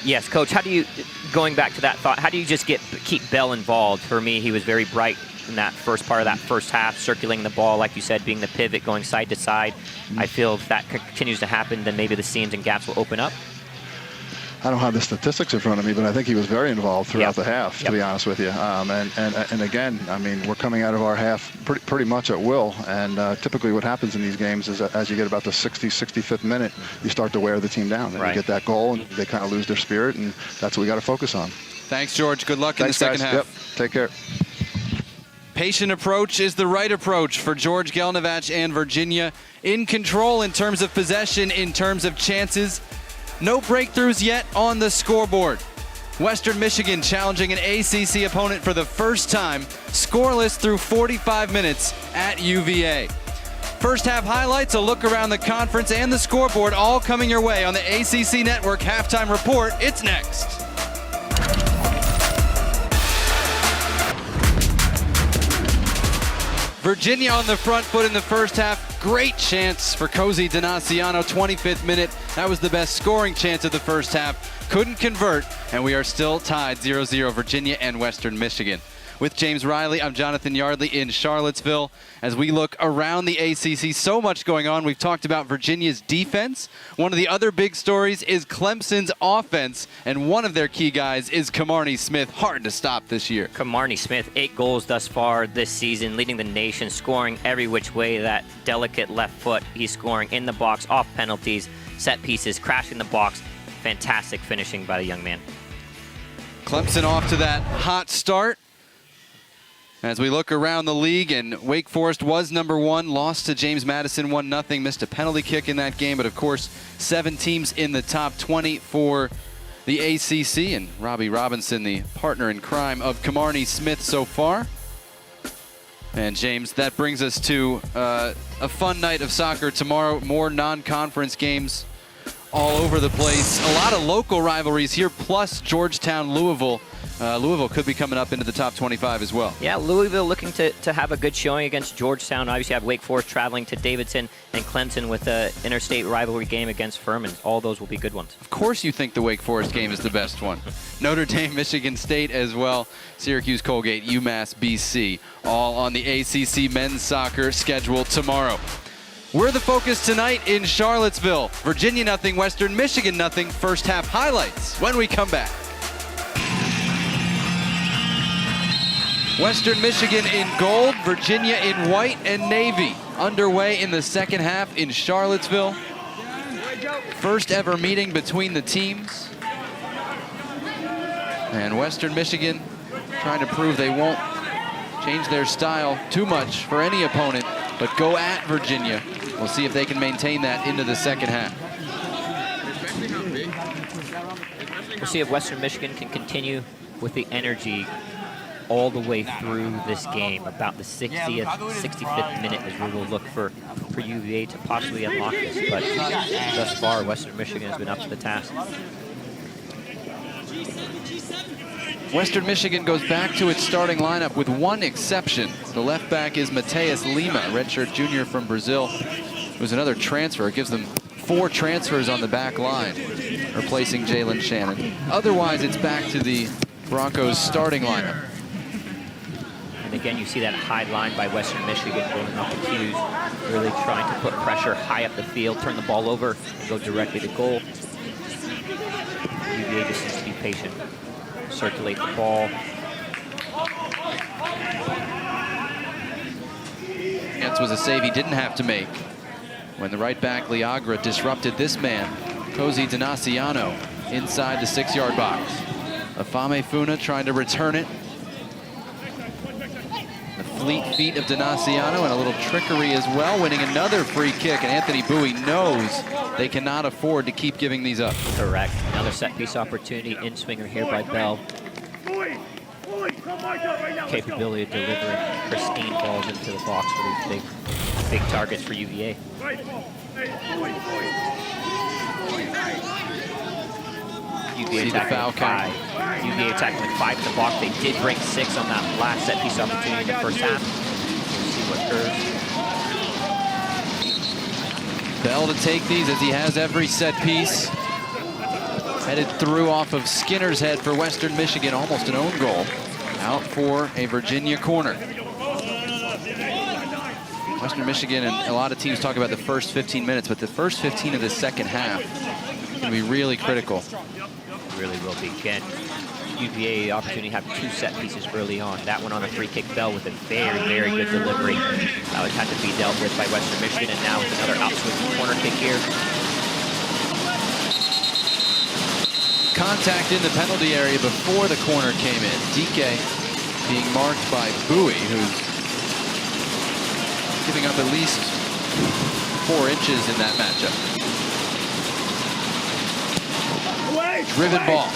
Yes, Coach, how do you, going back to that thought, how do you just keep Bell involved? For me, he was very bright in that first part of that first half, circulating the ball, like you said, being the pivot, going side to side. I feel if that continues to happen, then maybe the seams and gaps will open up. I don't have the statistics in front of me, but I think he was very involved throughout the half, to be honest with you. And again, I mean, we're coming out of our half pretty much at will. And typically what happens in these games is that as you get about the 65th minute, you start to wear the team down. And you get that goal, and they kind of lose their spirit, and that's what we got to focus on. Thanks, George. Good luck in the second half. Yep. Take care. Patient approach is the right approach for George Gelnovac and Virginia. In control in terms of possession, in terms of chances. No breakthroughs yet on the scoreboard. Western Michigan challenging an ACC opponent for the first time, scoreless through 45 minutes at UVA. First half highlights, a look around the conference and the scoreboard, all coming your way on the ACC Network Halftime Report. It's next. Virginia on the front foot in the first half. Great chance for Cozy Donaciano, 25th minute. That was the best scoring chance of the first half. Couldn't convert, and we are still tied 0-0 Virginia and Western Michigan. With James Riley, I'm Jonathan Yardley in Charlottesville. As we look around the ACC, so much going on. We've talked about Virginia's defense. One of the other big stories is Clemson's offense, and one of their key guys is Kimarni Smith. Hard to stop this year. Kimarni Smith, 8 goals thus far this season, leading the nation, scoring every which way. That delicate left foot, he's scoring in the box, off penalties, set pieces, crashing the box. Fantastic finishing by the young man. Clemson off to that hot start. As we look around the league, and Wake Forest was number 1, lost to James Madison 1-0, missed a penalty kick in that game, but of course 7 teams in the top 20 for the ACC, and Robbie Robinson, the partner in crime of Kimarni Smith so far. And James, that brings us to a fun night of soccer tomorrow. More non-conference games all over the place. A lot of local rivalries here, plus Georgetown, Louisville. Louisville could be coming up into the top 25 as well. Yeah, Louisville looking to have a good showing against Georgetown. Obviously, have Wake Forest traveling to Davidson, and Clemson with an interstate rivalry game against Furman. All those will be good ones. Of course you think the Wake Forest game is the best one. Notre Dame, Michigan State as well. Syracuse, Colgate, UMass, BC. All on the ACC men's soccer schedule tomorrow. We're the focus tonight in Charlottesville. Virginia nothing, Western Michigan nothing. First half highlights when we come back. Western Michigan in gold, Virginia in white and navy. Underway in the second half in Charlottesville. First ever meeting between the teams. And Western Michigan trying to prove they won't change their style too much for any opponent, but go at Virginia. We'll see if they can maintain that into the second half. We'll see if Western Michigan can continue with the energy all the way through this game. About the 60th, 65th minute is where we'll look for UVA to possibly unlock this. But thus far, Western Michigan has been up to the task. Western Michigan goes back to its starting lineup with one exception. The left back is Mateus Lima, redshirt junior from Brazil, who's another transfer. It gives them 4 transfers on the back line, replacing Jalen Shannon. Otherwise, it's back to the Broncos starting lineup. And again, you see that high line by Western Michigan going up the cues, really trying to put pressure high up the field, turn the ball over, and go directly to goal. UVA just needs to be patient, circulate the ball. That was a save he didn't have to make when the right back Liagra disrupted this man, Cozy Donaciano, inside the 6-yard box. Afame Funa trying to return it. The fleet feet of Donaciano and a little trickery as well, winning another free kick. And Anthony Bowie knows they cannot afford to keep giving these up. Correct. Another set-piece opportunity. In-swinger here by Bell. Capability of delivering pristine balls into the box for these big targets for UVA. UVA attacking with 5. UVA attacking with 5 in the box. They did break 6 on that last set-piece opportunity in the first half. We'll see what occurs. Bell to take these as he has every set piece. Headed through off of Skinner's head for Western Michigan, almost an own goal. Out for a Virginia corner. Western Michigan, and a lot of teams talk about the first 15 minutes, but the first 15 of the second half is going to be really critical. It really will be. Again, UVA opportunity to have 2 set pieces early on. That one on a free kick. Bell with a very, very good delivery. That would have to be dealt with by Western Michigan, and now with another outswing corner kick here. Contact in the penalty area before the corner came in. DK being marked by Bowie, who's giving up at least 4 inches in that matchup. Driven ball.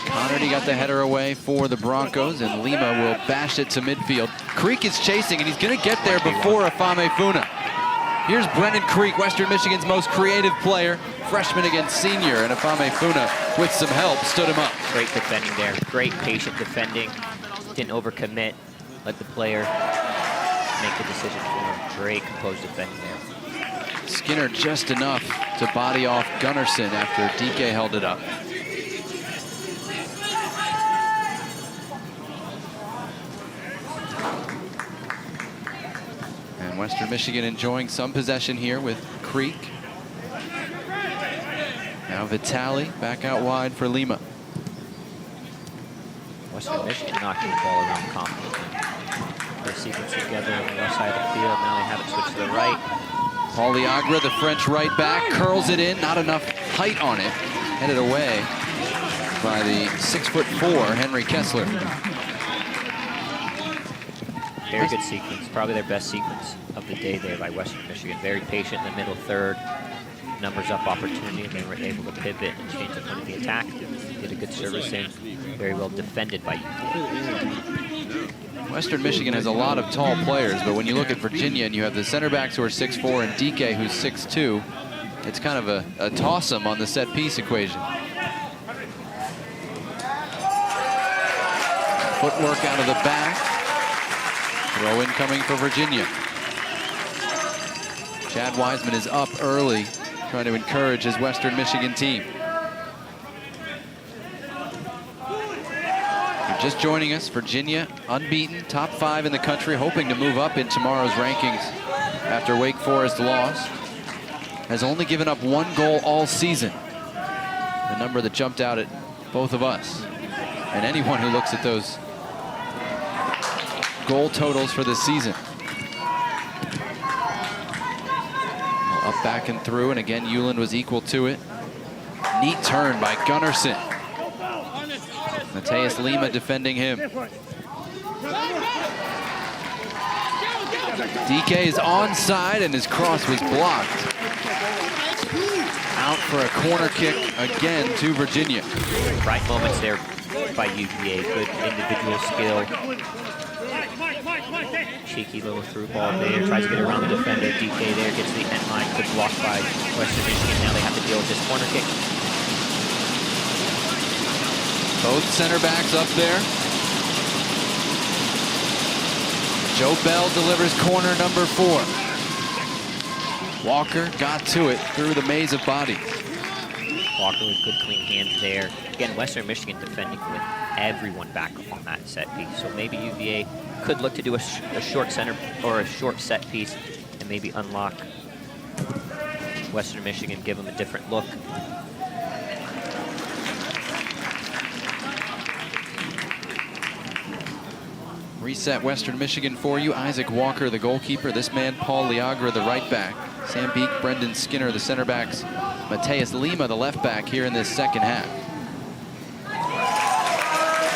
Connerty got the header away for the Broncos, and Lima will bash it to midfield. Creek is chasing, and he's going to get there before Afame Funa. Here's Brennan Creek, Western Michigan's most creative player, freshman against senior, and Afame Funa, with some help, stood him up. Great defending there. Great patient defending. Didn't overcommit. Let the player make the decision for him. Great composed defending there. Skinner just enough to body off Gunnarsson after DK held it up. And Western Michigan enjoying some possession here with Creek. Now Vitale back out wide for Lima. Western Michigan knocking the ball around confidently. They're sequence together on the left side of the field. Now they have it switched to the right. Paul Liagra, the French right back, curls it in. Not enough height on it. Headed away by the 6'4" Henry Kessler. Very good sequence. Probably their best sequence of the day there by Western Michigan. Very patient in the middle third. Numbers up opportunity, and they were able to pivot and change the point of the attack. Did a good service in. Very well defended by UVA. Western Michigan has a lot of tall players, but when you look at Virginia and you have the center backs who are 6'4" and DK who's 6'2", it's kind of a toss-em on the set-piece equation. Footwork out of the back. Throw in coming for Virginia. Chad Wiseman is up early, trying to encourage his Western Michigan team. Just joining us, Virginia, unbeaten, top 5 in the country, hoping to move up in tomorrow's rankings after Wake Forest lost. Has only given up 1 goal all season. The number that jumped out at both of us. And anyone who looks at those goal totals for this season. Up, back, and through, and again, Uland was equal to it. Neat turn by Gunnarsson. Mateus Lima defending him. DK is onside, and his cross was blocked. Out for a corner kick again to Virginia. Right moments there by UVA. Good individual skill. Cheeky little through ball there. Tries to get around the defender. DK there gets the end line. Good block by Western Michigan. Now they have to deal with this corner kick. Both center backs up there. Joe Bell delivers corner number 4. Walker got to it through the maze of bodies. Walker with good clean hands there. Again, Western Michigan defending with everyone back on that set piece. So maybe UVA could look to do a short center or a short set piece and maybe unlock Western Michigan, give them a different look. Reset Western Michigan for you. Isaac Walker, the goalkeeper. This man, Paul Liagra, the right back. Sam Beek, Brendan Skinner, the center backs. Mateus Lima, the left back, here in this second half.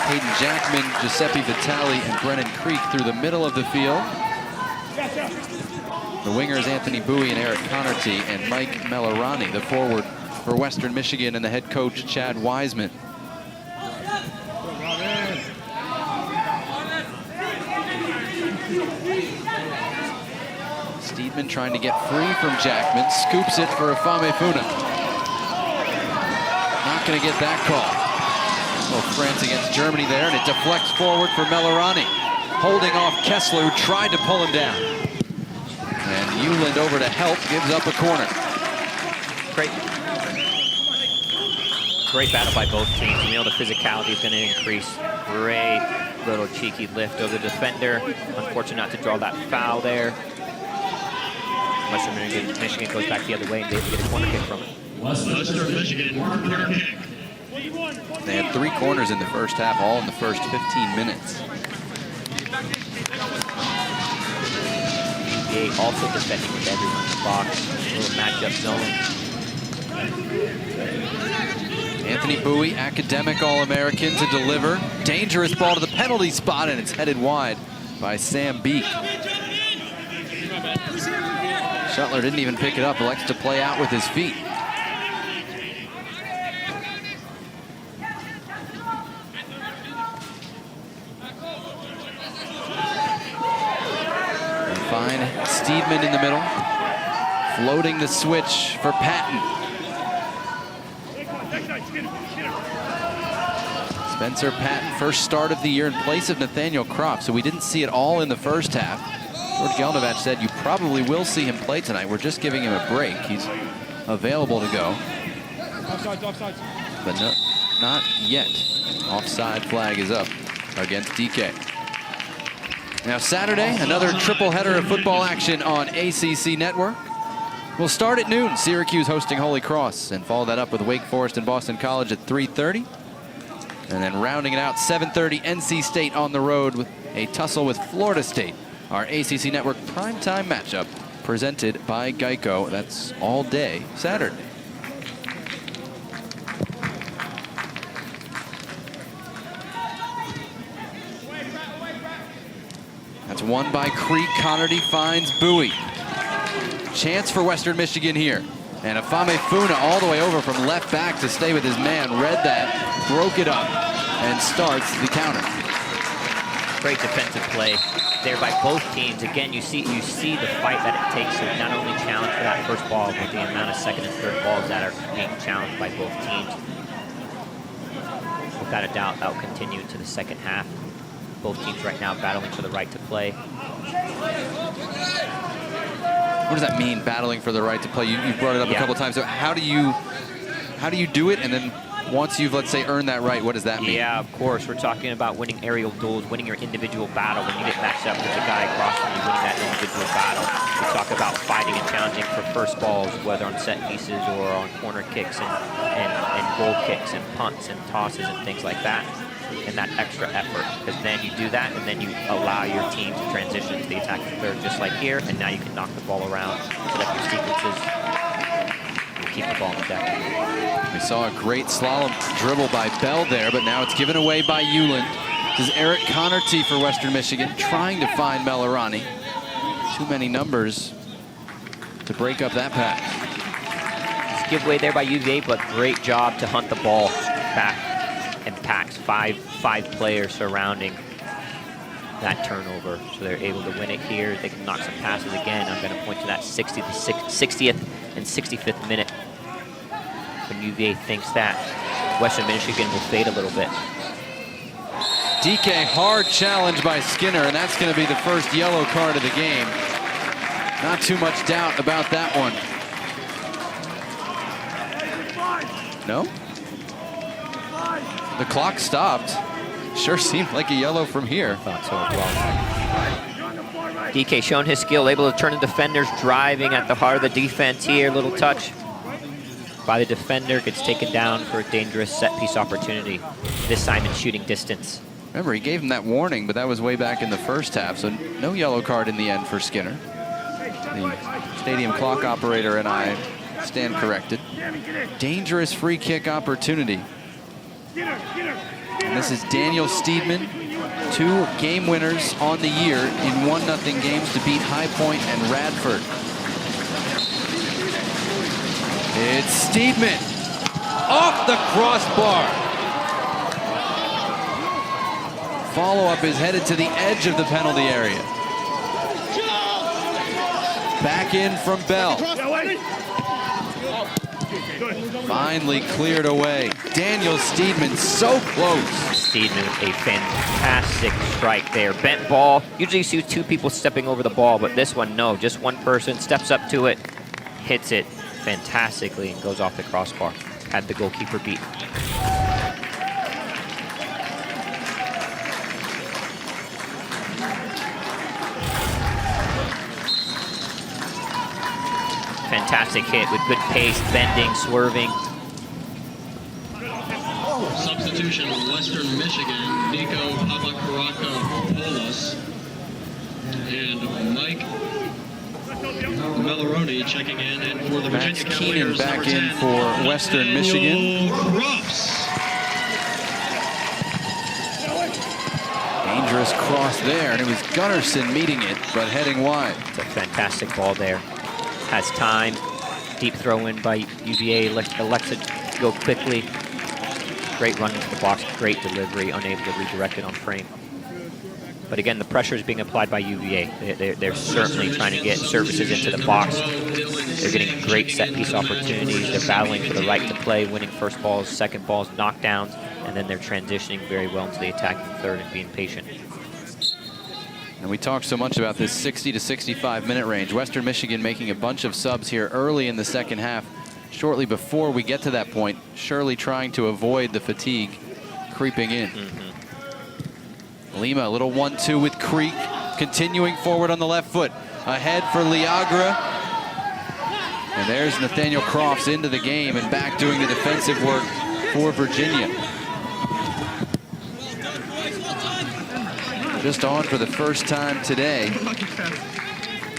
Hayden Jackman, Giuseppe Vitale, and Brennan Creek through the middle of the field. The wingers, Anthony Bowie and Eric Connerty, and Mike Melarani, the forward for Western Michigan, and the head coach, Chad Wiseman. Steedman trying to get free from Jackman, scoops it for Afame Funa. Not going to get that call. Well, France against Germany there, and it deflects forward for Melarani. Holding off Kessler, who tried to pull him down. And Euland over to help, gives up a corner. Great battle by both teams. You know the physicality is going to increase. Great little cheeky lift over the defender. Unfortunate not to draw that foul there. Western Michigan goes back the other way and they get a corner kick from it. Western Michigan, corner kick. They had 3 corners in the first half, all in the first 15 minutes. UVA also defending with everyone in the box. A little matchup zone. Anthony Bowie, academic All-American to deliver. Dangerous ball to the penalty spot, and it's headed wide by Sam Beek. Shuttler didn't even pick it up, elects to play out with his feet. And find Steedman in the middle. Floating the switch for Patton. Spencer Patton, first start of the year in place of Nathaniel Kropp, so we didn't see it all in the first half. George Gelnovac said you probably will see him play tonight. We're just giving him a break. He's available to go. Offsides. But no, not yet. Offside flag is up against DK. Now Saturday, another triple header of football action on ACC Network. We'll start at noon. Syracuse hosting Holy Cross, and follow that up with Wake Forest and Boston College at 3:30. And then rounding it out, 7:30, NC State on the road with a tussle with Florida State. Our ACC Network primetime matchup presented by Geico. That's all day Saturday. That's won by Creek. Connerty finds Bowie. Chance for Western Michigan here. And Afame Funa all the way over from left back to stay with his man. Read that, broke it up, and starts the counter. Great defensive play there by both teams. Again, you see the fight that it takes to not only challenge for that first ball, but the amount of second and third balls that are being challenged by both teams. Without a doubt, that will continue into the second half. Both teams right now battling for the right to play. What does that mean, battling for the right to play? You brought it up a couple times. So how do you do it? And then once you've, let's say, earned that right, what does that mean? Yeah, of course. We're talking about winning aerial duels, winning your individual battle. When you get matched up with a guy across from you, winning that individual battle. We talk about fighting and challenging for first balls, whether on set pieces or on corner kicks and goal kicks and punts and tosses and things like that. And that extra effort, because then you do that and then you allow your team to transition to the attacking third just like here, and now you can knock the ball around, set up your sequences, and keep the ball in the deck. We saw a great slalom dribble by Bell there, but now it's given away by Euland. This is Eric Connerty for Western Michigan, trying to find Melarani. Too many numbers to break up that pass. It's a giveaway there by UVA, but great job to hunt the ball back. And packs five players surrounding that turnover, so they're able to win it here. They can knock some passes again. I'm going to point to that 60th and 65th minute when UVA thinks that Western Michigan will fade a little bit. DK, hard challenge by Skinner, and that's going to be the first yellow card of the game. Not too much doubt about that one. No? The clock stopped. Sure seemed like a yellow from here. Thought so as well. DK showing his skill, able to turn the defenders, driving at the heart of the defense here. Little touch by the defender, gets taken down for a dangerous set piece opportunity. This time in shooting distance. Remember, he gave him that warning, but that was way back in the first half, so no yellow card in the end for Skinner. The stadium clock operator and I stand corrected. Dangerous free kick opportunity. And this is Daniel Steedman, 2 game winners on the year in 1-0 games to beat High Point and Radford. It's Steedman off the crossbar. Follow-up is headed to the edge of the penalty area. Back in from Bell. Finally cleared away. Daniel Steedman so close. Steedman with a fantastic strike there. Bent ball. Usually you see 2 people stepping over the ball, but this one, no. Just one person steps up to it, hits it fantastically, and goes off the crossbar. Had the goalkeeper beat. Fantastic hit with good pace, bending, swerving. Substitution, Western Michigan, Nico Papakaraka-Polos and Mike Meloroni checking in, and for the Max Virginia Keenan Cavaliers, back number in 10, for Western Michigan. Nathaniel Crofts. Dangerous cross there, and it was Gunnarsson meeting it, but heading wide. It's a fantastic ball there. Has time. Deep throw in by UVA. Alexa go quickly. Great run into the box. Great delivery. Unable to redirect it on frame. But again, the pressure is being applied by UVA. They're certainly trying to get services into the box. They're getting great set piece opportunities. They're battling for the right to play, winning first balls, second balls, knockdowns, and then they're transitioning very well into the attacking third and being patient. And we talked so much about this 60 to 65 minute range. Western Michigan making a bunch of subs here early in the second half. Shortly before we get to that point, Shirley trying to avoid the fatigue creeping in. Lima, a little 1-2 with Creek, continuing forward on the left foot. Ahead for Liagra. And there's Nathaniel Crofts into the game and back doing the defensive work for Virginia. Just on for the first time today.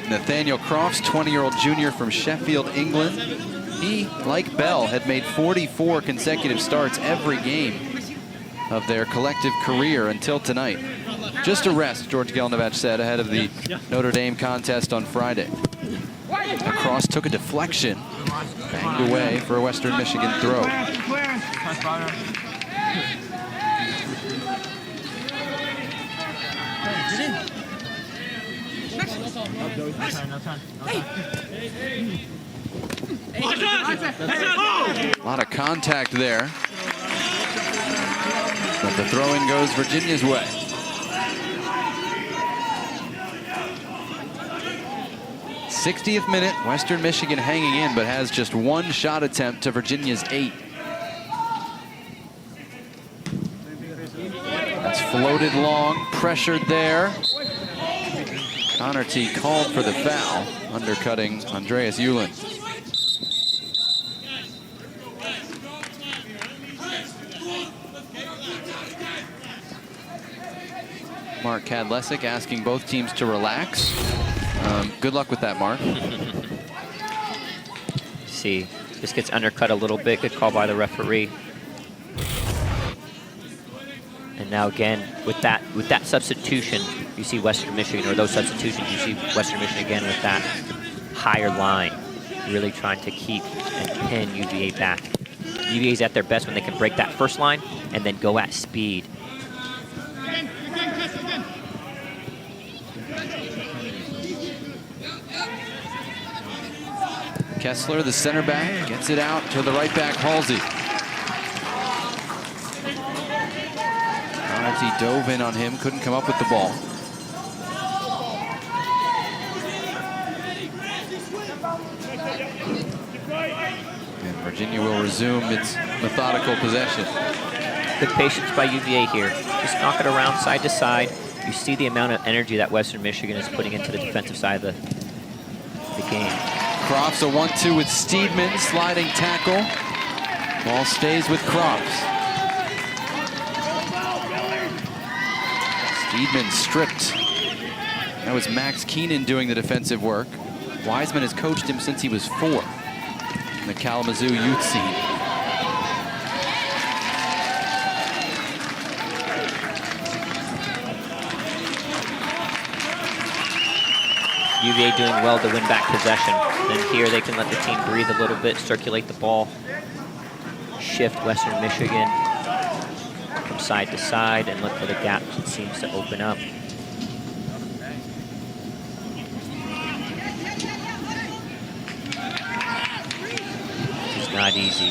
Nathaniel Crofts, 20-year-old junior from Sheffield, England. He, like Bell, had made 44 consecutive starts every game of their collective career until tonight. Just a rest, George Gelnovich said ahead of the Notre Dame contest on Friday. The cross took a deflection, banged away for a Western Michigan throw. A lot of contact there. But the throw-in goes Virginia's way. '60th minute, Western Michigan hanging in, but has just 1 shot attempt to Virginia's 8. That's floated long, pressured there. Connerty called for the foul, undercutting Andreas Uhlin. Mark Kadlesic asking both teams to relax. Good luck with that, Mark. See, this gets undercut a little bit. Good call by the referee. And now again, with that substitution, you see Western Michigan, or those substitutions, you see Western Michigan again with that higher line, really trying to keep and pin UVA back. UVA's at their best when they can break that first line and then go at speed. Kessler, the center back, gets it out to the right back, Halsey. Monty dove in on him, couldn't come up with the ball. And Virginia will resume its methodical possession. Good patience by UVA here. Just knock it around side to side. You see the amount of energy that Western Michigan is putting into the defensive side of the game. Crofts a 1-2 with Steedman, sliding tackle. Ball stays with Crofts. Steedman stripped. That was Max Keenan doing the defensive work. Wiseman has coached him since he was 4 in the Kalamazoo youth scene. UVA doing well to win back possession. Then here they can let the team breathe a little bit, circulate the ball, shift Western Michigan from side to side, and look for the gaps it seems to open up. It's not easy.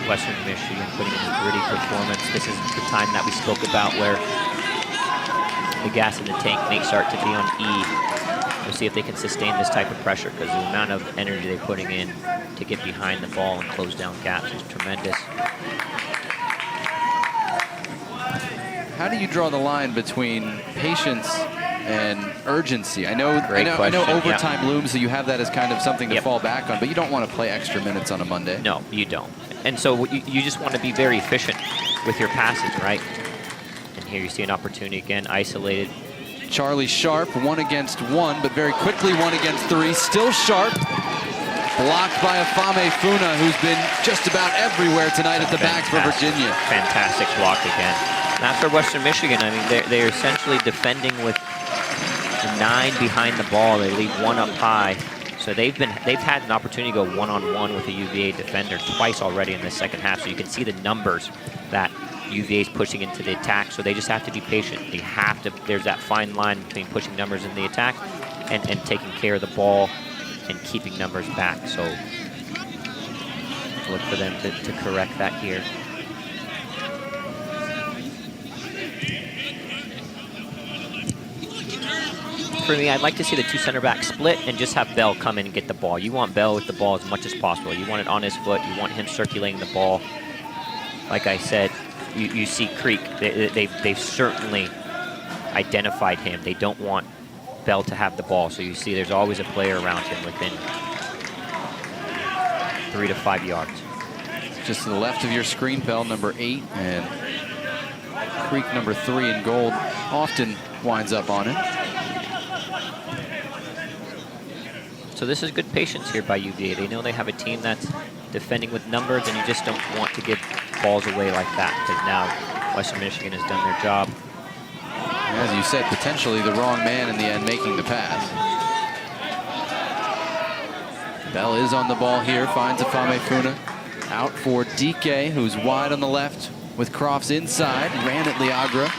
Western Michigan putting in a gritty performance. This is the time that we spoke about where the gas in the tank may start to be on E. We'll see if they can sustain this type of pressure, because the amount of energy they're putting in to get behind the ball and close down gaps is tremendous. How do you draw the line between patience and urgency? I know overtime looms, so you have that as kind of something to fall back on, but you don't want to play extra minutes on a Monday. No, you don't. And so you just want to be very efficient with your passes, right? And here you see an opportunity again, isolated. Charlie Sharp, 1 against 1, but very quickly 1 against 3. Still Sharp, blocked by Afame Funa, who's been just about everywhere tonight at the back for Virginia. Fantastic block again. And after Western Michigan, I mean, they're essentially defending with 9 behind the ball. They leave 1 up high. So they've had an opportunity to go one-on-one with a UVA defender twice already in the second half. So you can see the numbers that UVA is pushing into the attack, so they just have to be patient. They have to, there's that fine line between pushing numbers in the attack and taking care of the ball and keeping numbers back. So look for them to correct that here. For me, I'd like to see the 2 center backs split and just have Bell come in and get the ball. You want Bell with the ball as much as possible. You want it on his foot. You want him circulating the ball. Like I said, you see Creek, they've certainly identified him. They don't want Bell to have the ball, so you see there's always a player around him within 3 to 5 yards. Just to the left of your screen, Bell number 8, and Creek number 3 in gold often winds up on it. So this is good patience here by UVA. They know they have a team that's defending with numbers, and you just don't want to give balls away like that, because now Western Michigan has done their job. As you said, potentially the wrong man in the end making the pass. Bell is on the ball here, finds Afame Funa. Out for DK, who's wide on the left with Crofts inside. Ran at Liagra.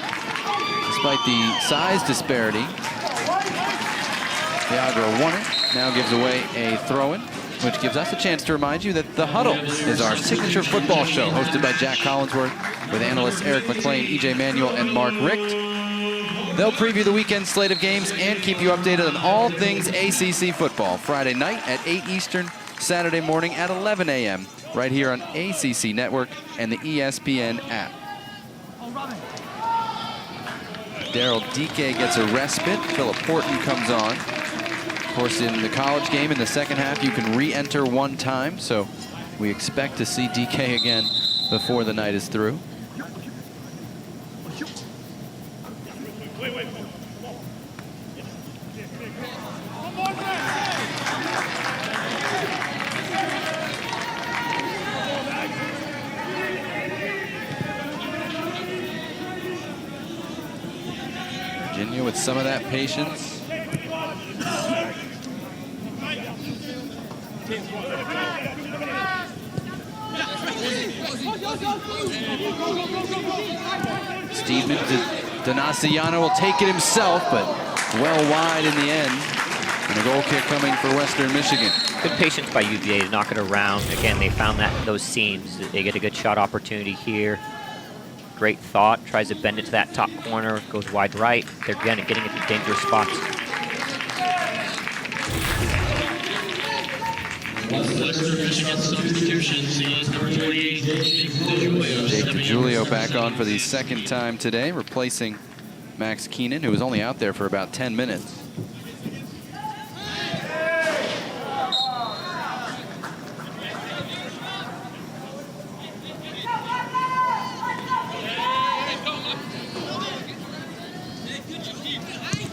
Despite the size disparity, Liagra won it. Now gives away a throw-in, which gives us a chance to remind you that The Huddle is our signature football show hosted by Jack Collinsworth with analysts Eric McLean, EJ Manuel, and Mark Richt. They'll preview the weekend slate of games and keep you updated on all things ACC football. Friday night at 8 Eastern, Saturday morning at 11 a.m. right here on ACC Network and the ESPN app. Daryl DK gets a respite. Philip Horton comes on. Of course, in the college game in the second half, you can re-enter 1 time, so we expect to see DK again before the night is through. Virginia with some of that patience. Steedman, Donaciano will take it himself, but well wide in the end. And a goal kick coming for Western Michigan. Good patience by UVA to knock it around. Again, they found those seams. They get a good shot opportunity here. great thought, tries to bend it to that top corner, goes wide right. They're again getting into dangerous spots. Western Michigan substitutions. Number 28, Jake DeJulio. Jake DeJulio back on for the second time today, replacing Max Keenan, who was only out there for about 10 minutes.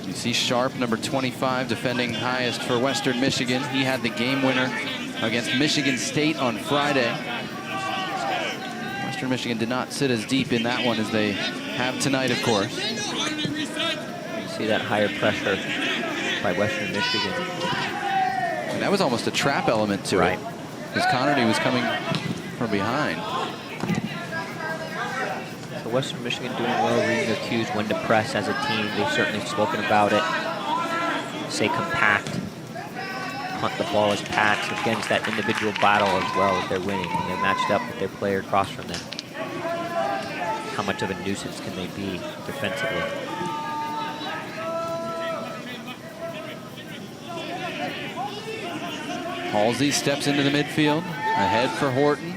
You see Sharp, number 25, defending highest for Western Michigan. He had the game winner against Michigan State on Friday. Western Michigan did not sit as deep in that one as they have tonight, of course. You see that higher pressure by Western Michigan. And that was almost a trap element to it, because Connerty was coming from behind. So Western Michigan doing well, reading their cues, when to press as a team. They've certainly spoken about it. Stay compact. Hunt the ball as packs. Again, it's that individual battle as well that they're winning when they're matched up with their player across from them. How much of a nuisance can they be defensively? Halsey steps into the midfield, ahead for Horton.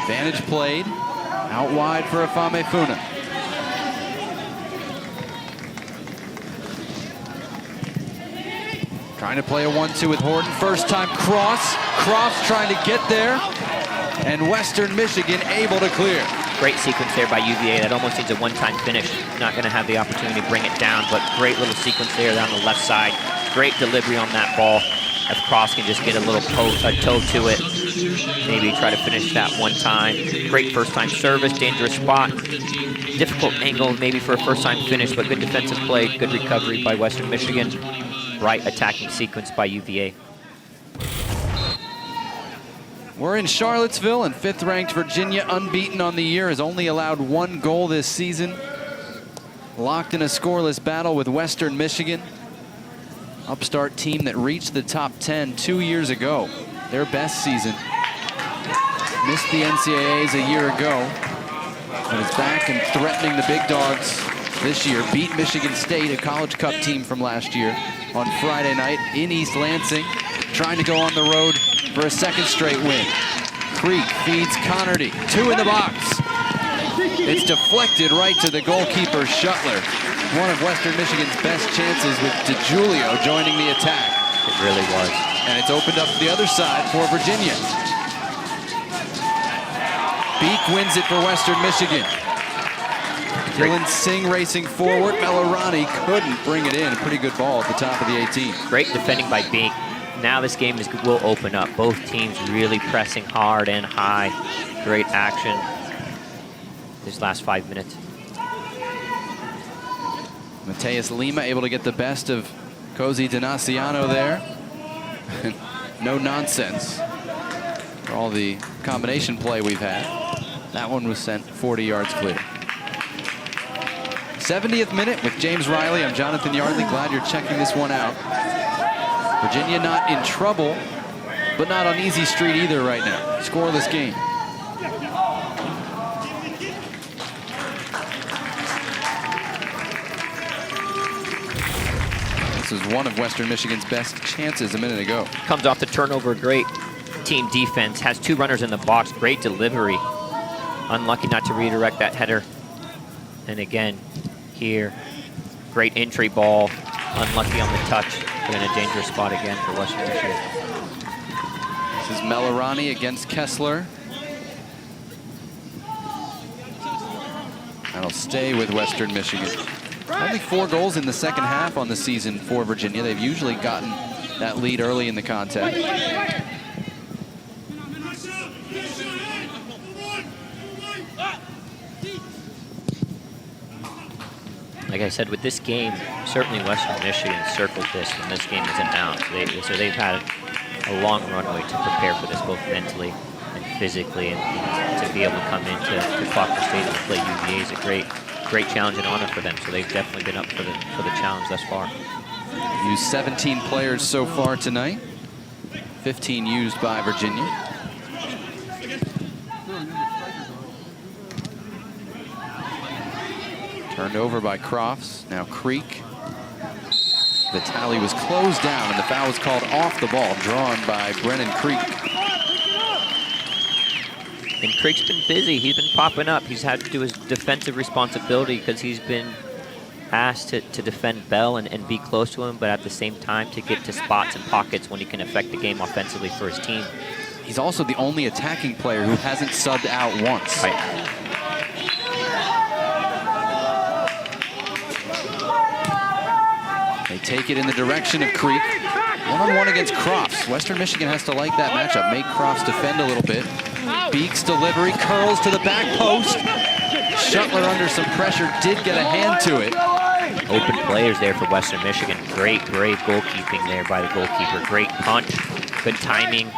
Advantage played, out wide for Afame Funa. Trying to play a 1-2 with Horton. First time cross. Cross trying to get there. And Western Michigan able to clear. Great sequence there by UVA. That almost needs a one-time finish. Not going to have the opportunity to bring it down, but great little sequence there down the left side. Great delivery on that ball. If Cross can just get a little toe to it, maybe try to finish that one time. Great first-time service, dangerous spot. Difficult angle maybe for a first-time finish, but good defensive play, good recovery by Western Michigan. Right attacking sequence by UVA. We're in Charlottesville, and fifth-ranked Virginia, unbeaten on the year, has only allowed 1 goal this season. Locked in a scoreless battle with Western Michigan. Upstart team that reached the top 10 2 years ago. Their best season. Missed the NCAAs a year ago, but is back and threatening the big dogs this year. Beat Michigan State, a College Cup team from last year, on Friday night in East Lansing. Trying to go on the road for a second straight win. Creek feeds Connerty, 2 in the box. It's deflected right to the goalkeeper, Shuttler. One of Western Michigan's best chances with DeJulio joining the attack. It really was. And it's opened up the other side for Virginia. Beek wins it for Western Michigan. Dylan Singh racing forward. Melarani couldn't bring it in. A pretty good ball at the top of the 18. Great defending by Beek. Now this game will open up. Both teams really pressing hard and high. Great action these last 5 minutes. Mateus Lima able to get the best of Cozy Donaciano there. No nonsense for all the combination play we've had. That one was sent 40 yards clear. 70th minute with James Riley. I'm Jonathan Yardley. Glad you're checking this one out. Virginia not in trouble, but not on easy street either right now. Scoreless game. This was one of Western Michigan's best chances a minute ago. Comes off the turnover, great team defense. Has 2 runners in the box, great delivery. Unlucky not to redirect that header. And again, here, great entry ball. Unlucky on the touch, but in a dangerous spot again for Western Michigan. This is Melarani against Kessler. That'll stay with Western Michigan. Only 4 goals in the second half on the season for Virginia. They've usually gotten that lead early in the contest. Like I said, with this game, certainly Western Michigan circled this when this game was announced. So they've had a long runway to prepare for this, both mentally and physically, and to be able to come into Faulkner Stadium and play UVA is a great challenge and honor for them. So they've definitely been up for the challenge thus far. Used 17 players so far tonight. 15 used by Virginia. Turned over by Crofts. Now Creek. The tally was closed down, and the foul was called off the ball, drawn by Brennan Creek. And Creek's been busy. He's been popping up. He's had to do his defensive responsibility because he's been asked to defend Bell and be close to him, but at the same time to get to spots and pockets when he can affect the game offensively for his team. He's also the only attacking player who hasn't subbed out once. Right. They take it in the direction of Creek. One-on-one against Crofts. Western Michigan has to like that matchup. Make Crofts defend a little bit. Beeks delivery, curls to the back post. Shuttler under some pressure, did get a hand to it. Open players there for Western Michigan. Great, brave goalkeeping there by the goalkeeper. Great punch, good timing.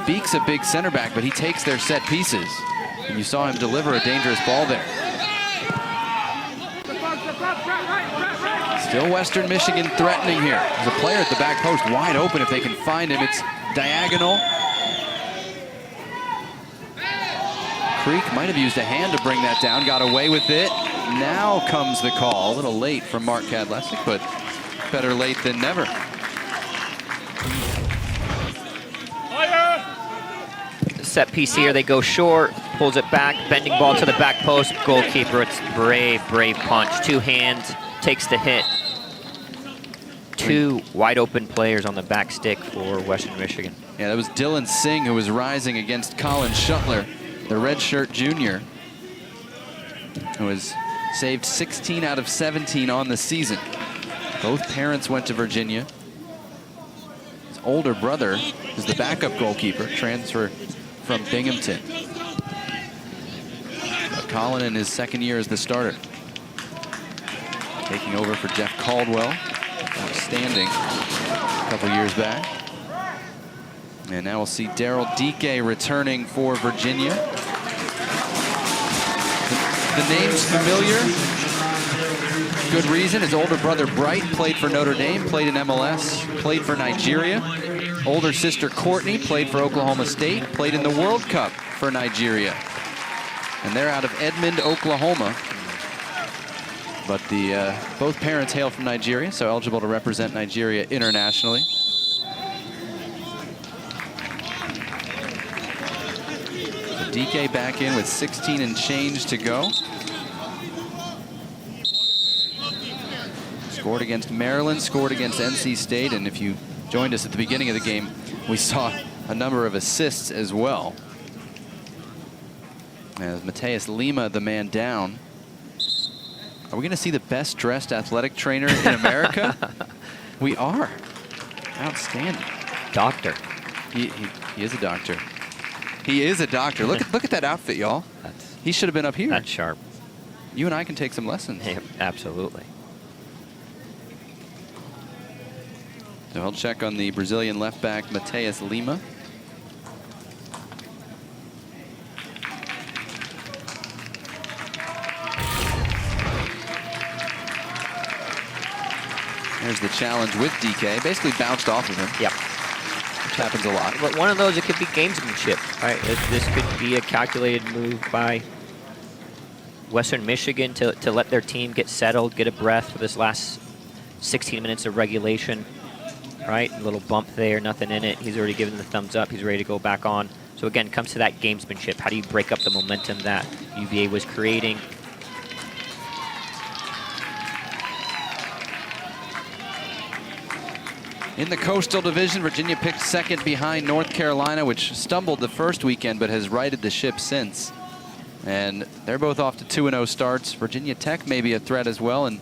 Beeks a big center back, but he takes their set pieces. And you saw him deliver a dangerous ball there. Still Western Michigan threatening here. There's a player at the back post wide open if they can find him. It's diagonal. Creek might have used a hand to bring that down, got away with it. Now comes the call. A little late from Mark Kadlesic, but better late than never. Set piece here, they go short, pulls it back, bending ball to the back post, goalkeeper, it's brave, brave punch. Two hands, takes the hit. Two wide open players on the back stick for Western Michigan. Yeah, that was Dylan Singh who was rising against Colin Shuttler, the redshirt junior, who has saved 16 out of 17 on the season. Both parents went to Virginia. His older brother is the backup goalkeeper, transfer from Binghamton. But Colin in his second year as the starter. Taking over for Jeff Caldwell, outstanding a couple years back. And now we'll see Daryl Dike returning for Virginia. The name's familiar. Good reason. His older brother Bright played for Notre Dame, played in MLS, played for Nigeria. Older sister Courtney played for Oklahoma State, played in the World Cup for Nigeria. And they're out of Edmond, Oklahoma. But both parents hail from Nigeria, so eligible to represent Nigeria internationally. So DK back in with 16 and change to go. Scored against Maryland, scored against NC State, and if you joined us at the beginning of the game, we saw a number of assists as well. As Mateus Lima, the man down. Are we going to see the best dressed athletic trainer in America? We are. Outstanding. Doctor. He is a doctor. He is a doctor. Look at that outfit, y'all. He should have been up here. That's sharp. You and I can take some lessons. Yeah, absolutely. So he'll check on the Brazilian left back, Mateus Lima. There's the challenge with DK. Basically bounced off of him. Yep. Which happens a lot. But one of those, it could be gamesmanship, right? This could be a calculated move by Western Michigan to let their team get settled, get a breath for this last 16 minutes of regulation, right? A little bump there, nothing in it. He's already given the thumbs up. He's ready to go back on. So again, comes to that gamesmanship. How do you break up the momentum that UVA was creating? In the Coastal Division, Virginia picked second behind North Carolina, which stumbled the first weekend but has righted the ship since. And they're both off to 2-0 starts. Virginia Tech may be a threat as well, and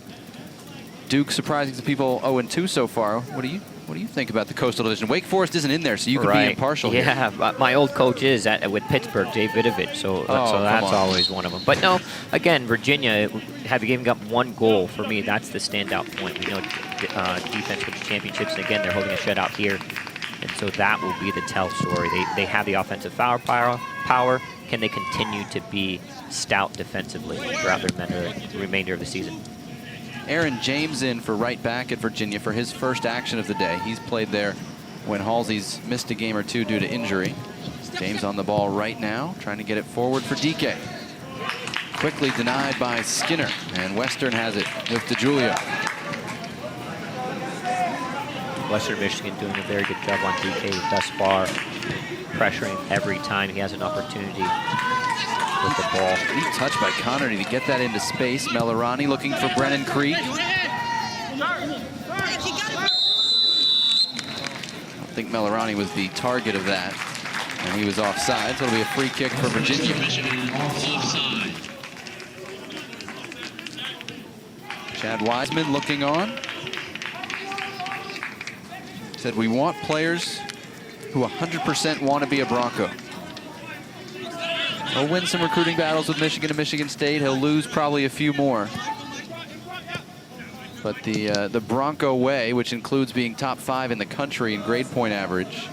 Duke surprising some people 0-2 so far. What do you think about the Coastal Division? Wake Forest isn't in there, so you can be impartial here. Yeah, my old coach is with Pittsburgh, Jay Vidovich, so that's always one of them. But no, again, Virginia, having given up one goal, for me, that's the standout point. We know defense wins championships, and again, they're holding a shutout here. And so that will be the tell story. They have the offensive power. Can they continue to be stout defensively throughout the remainder of the season? Aaron James in for right back at Virginia for his first action of the day. He's played there when Halsey's missed a game or two due to injury. James on the ball right now, trying to get it forward for DK. quickly denied by Skinner, and Western has it with DeJulia. Western Michigan doing a very good job on DK thus far, pressuring every time he has an opportunity with the ball. Neat touch by Connerty to get that into space. Melarani looking for Brennan Creek. I don't think Melarani was the target of that, and he was offside, so it'll be a free kick for Virginia. Chad Wiseman looking on. Said we want players who 100% want to be a Bronco. He'll win some recruiting battles with Michigan and Michigan State. He'll lose probably a few more. But the Bronco way, which includes being top 5 in the country in grade point average,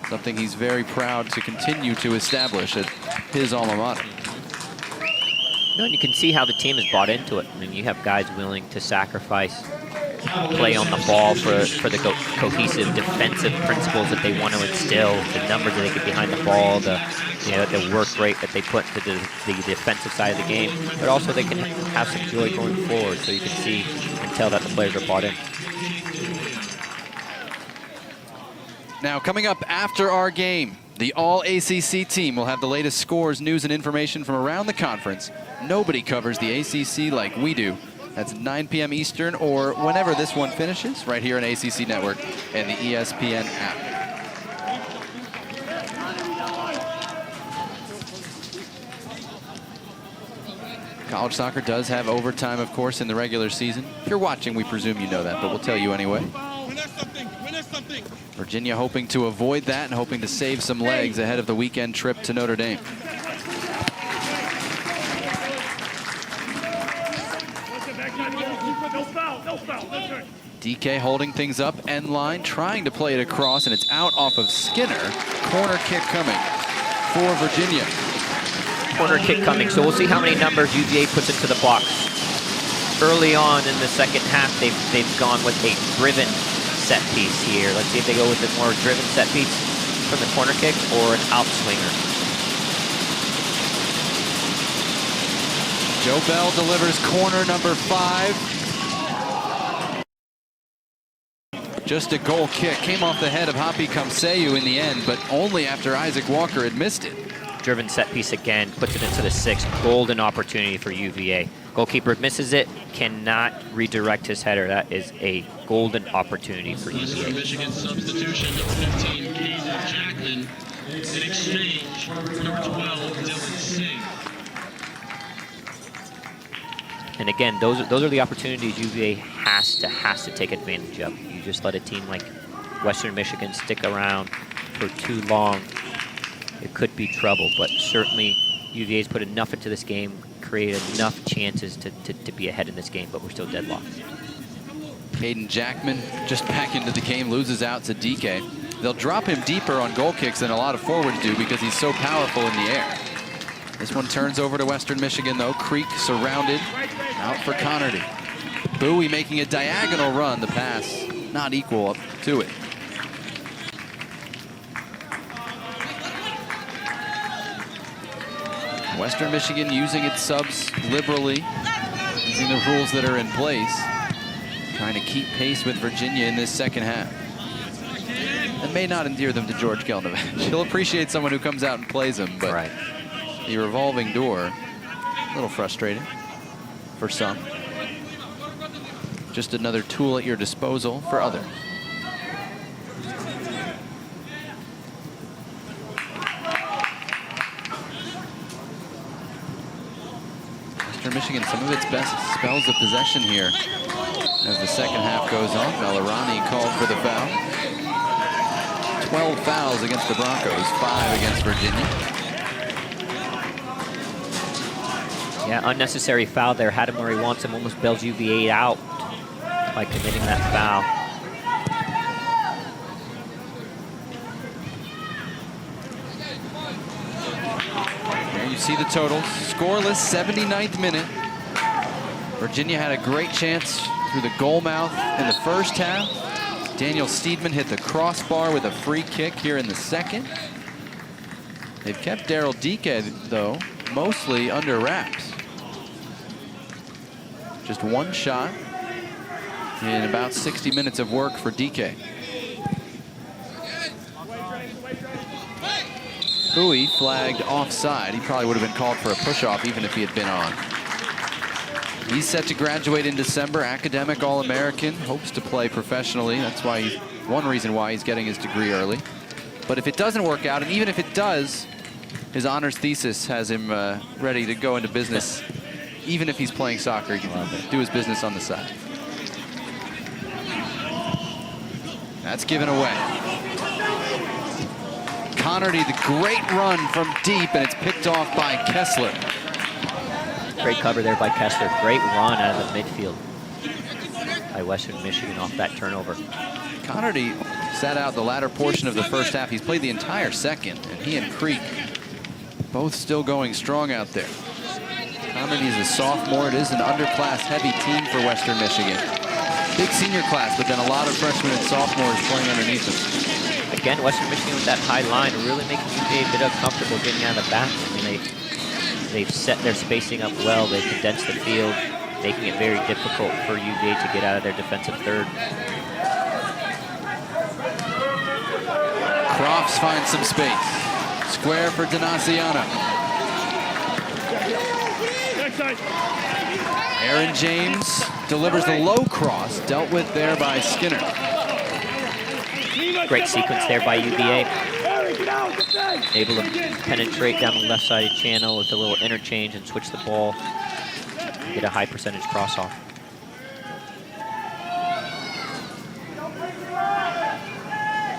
something he's very proud to continue to establish at his alma mater. No, and you can see how the team has bought into it. I mean, you have guys willing to sacrifice play on the ball for the cohesive defensive principles that they want to instill, the numbers that they get behind the ball, the work rate that they put into the defensive side of the game, but also they can have some joy going forward, so you can see and tell that the players are bought in. Now, coming up after our game, the All-ACC team will have the latest scores, news, and information from around the conference. Nobody covers the ACC like we do. That's 9 p.m. Eastern, or whenever this one finishes, right here on ACC Network and the ESPN app. College soccer does have overtime, of course, in the regular season. If you're watching, we presume you know that, but we'll tell you anyway. Virginia hoping to avoid that and hoping to save some legs ahead of the weekend trip to Notre Dame. DK holding things up, end line, trying to play it across, and it's out off of Skinner. Corner kick coming for Virginia. Corner kick coming, so we'll see how many numbers UVA puts into the box. Early on in the second half, they've gone with a driven set piece here. Let's see if they go with a more driven set piece from the corner kick or an outswinger. Joe Bell delivers corner number 5. Just a goal kick. Came off the head of Happy Kamseyu in the end, but only after Isaac Walker had missed it. Driven set piece again, puts it into the 6. Golden opportunity for UVA. Goalkeeper misses it, cannot redirect his header. That is a golden opportunity for UVA. Michigan substitution, number 15, Caden Jackman. In exchange, number 12, Dylan Singh. And again, those are the opportunities UVA has to take advantage of. You just let a team like Western Michigan stick around for too long, it could be trouble. But certainly UVA's put enough into this game, created enough chances to be ahead in this game, but we're still deadlocked. Caden Jackman just back into the game, loses out to DK. They'll drop him deeper on goal kicks than a lot of forwards do because he's so powerful in the air. This one turns over to Western Michigan, though. Creek surrounded, out for Connerty. Bowie making a diagonal run. The pass not equal up to it. Western Michigan using its subs liberally, using the rules that are in place, trying to keep pace with Virginia in this second half. That may not endear them to George Kelnovich. He'll appreciate someone who comes out and plays him, but right. The revolving door, a little frustrating for some. Just another tool at your disposal for others. Western Michigan, some of its best spells of possession here as the second half goes on. Melarani called for the foul. 12 fouls against the Broncos, 5 against Virginia. Yeah, unnecessary foul there. Had him where he wants him, almost bails UVA out by committing that foul. There you see the totals. Scoreless, 79th minute. Virginia had a great chance through the goal mouth in the first half. Daniel Steedman hit the crossbar with a free kick here in the second. They've kept Daryl Dike, though, mostly under wraps. Just one shot in about 60 minutes of work for DK. Bowie flagged offside. He probably would have been called for a push-off even if he had been on. He's set to graduate in December, academic All-American, hopes to play professionally. That's why one reason why he's getting his degree early. But if it doesn't work out, and even if it does, his honors thesis has him ready to go into business. Even if he's playing soccer, he can do his business on the side. That's given away. Connerty, the great run from deep, and it's picked off by Kessler. Great cover there by Kessler. Great run out of the midfield by Western Michigan off that turnover. Connerty sat out the latter portion of the first half. He's played the entire second, and he and Creek both still going strong out there. Connerty is a sophomore. It is an underclass heavy team for Western Michigan. Big senior class, but then a lot of freshmen and sophomores playing underneath them. Again, Western Michigan with that high line really making UVA a bit uncomfortable getting out of the back. I mean, they've set their spacing up well. They've condensed the field, making it very difficult for UVA to get out of their defensive third. Crofts finds some space. Square for Denaciano. Aaron James delivers the low cross, dealt with there by Skinner. Great sequence there by UVA. Able to penetrate down the left side channel with a little interchange and switch the ball. Get a high percentage cross off.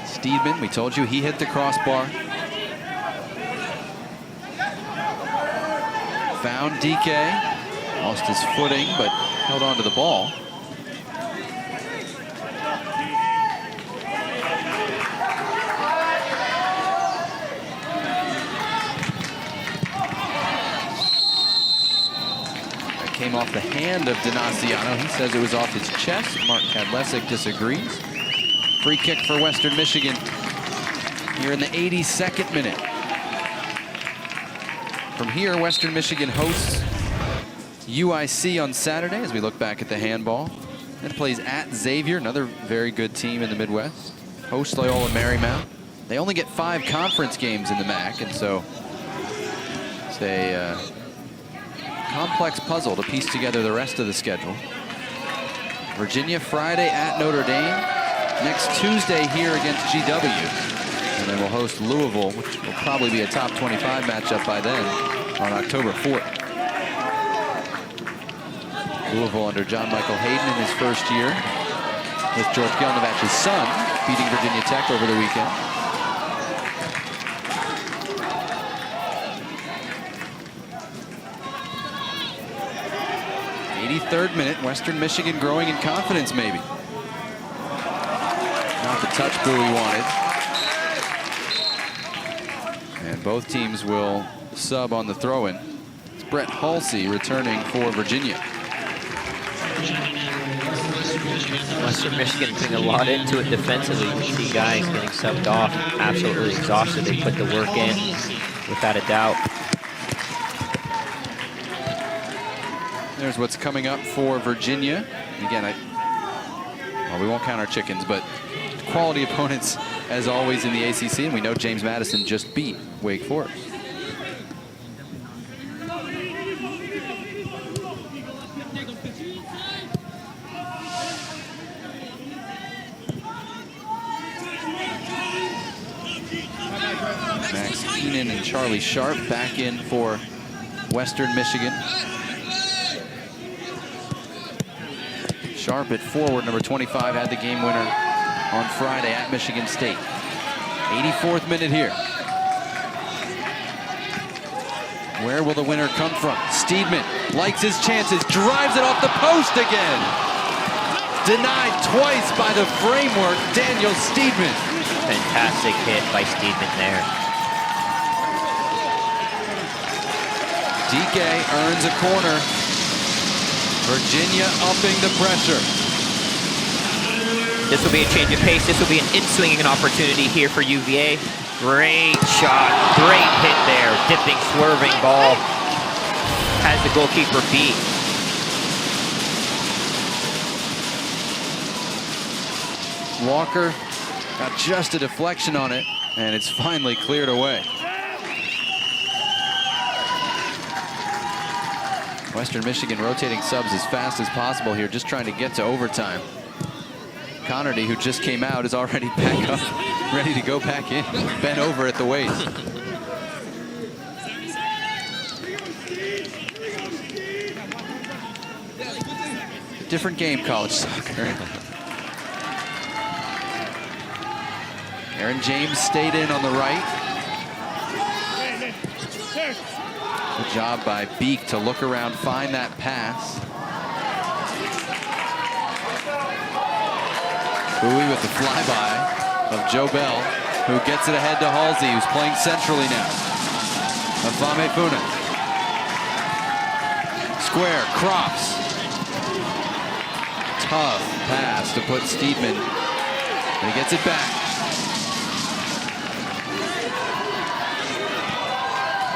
Steedman, we told you he hit the crossbar. Found DK. Lost his footing, but held on to the ball. That came off the hand of Denaciano. He says it was off his chest. Mark Kadlesic disagrees. Free kick for Western Michigan here in the 82nd minute. From here, Western Michigan hosts UIC on Saturday as we look back at the handball. Then plays at Xavier, another very good team in the Midwest. Hosts Loyola Marymount. They only get 5 conference games in the MAC, and so it's a complex puzzle to piece together the rest of the schedule. Virginia Friday at Notre Dame. Next Tuesday here against GW. And then we'll host Louisville, which will probably be a top 25 matchup by then on October 4th. Louisville under John Michael Hayden in his first year with George Gelnovach's son beating Virginia Tech over the weekend. '83rd minute, Western Michigan growing in confidence maybe. Not the touch Bowie wanted. And both teams will sub on the throw-in. It's Brett Halsey returning for Virginia. Western Michigan putting a lot into it defensively. You see guys getting subbed off, absolutely exhausted. They put the work in, without a doubt. There's what's coming up for Virginia. Again, well, we won't count our chickens, but quality opponents as always in the ACC, and we know James Madison just beat Wake Forest. Max Keenan and Charlie Sharp back in for Western Michigan. Sharp at forward, number 25, had the game winner on Friday at Michigan State. 84th minute here. Where will the winner come from? Steedman likes his chances, drives it off the post again. Denied twice by the framework, Daniel Steedman. Fantastic hit by Steedman there. DK earns a corner. Virginia upping the pressure. This will be a change of pace. This will be an in-swinging opportunity here for UVA. Great shot, great hit there. Dipping, swerving ball. Has the goalkeeper beat. Walker got just a deflection on it, and it's finally cleared away. Western Michigan rotating subs as fast as possible here, just trying to get to overtime. Connerty, who just came out, is already back up, ready to go back in, bent over at the waist. Different game, college soccer. Aaron James stayed in on the right. Good job by Beek to look around, find that pass. Bowie with the flyby of Joe Bell, who gets it ahead to Halsey, who's playing centrally now. Afame Funa. Square, Crofts. Tough pass to put Steedman. And he gets it back.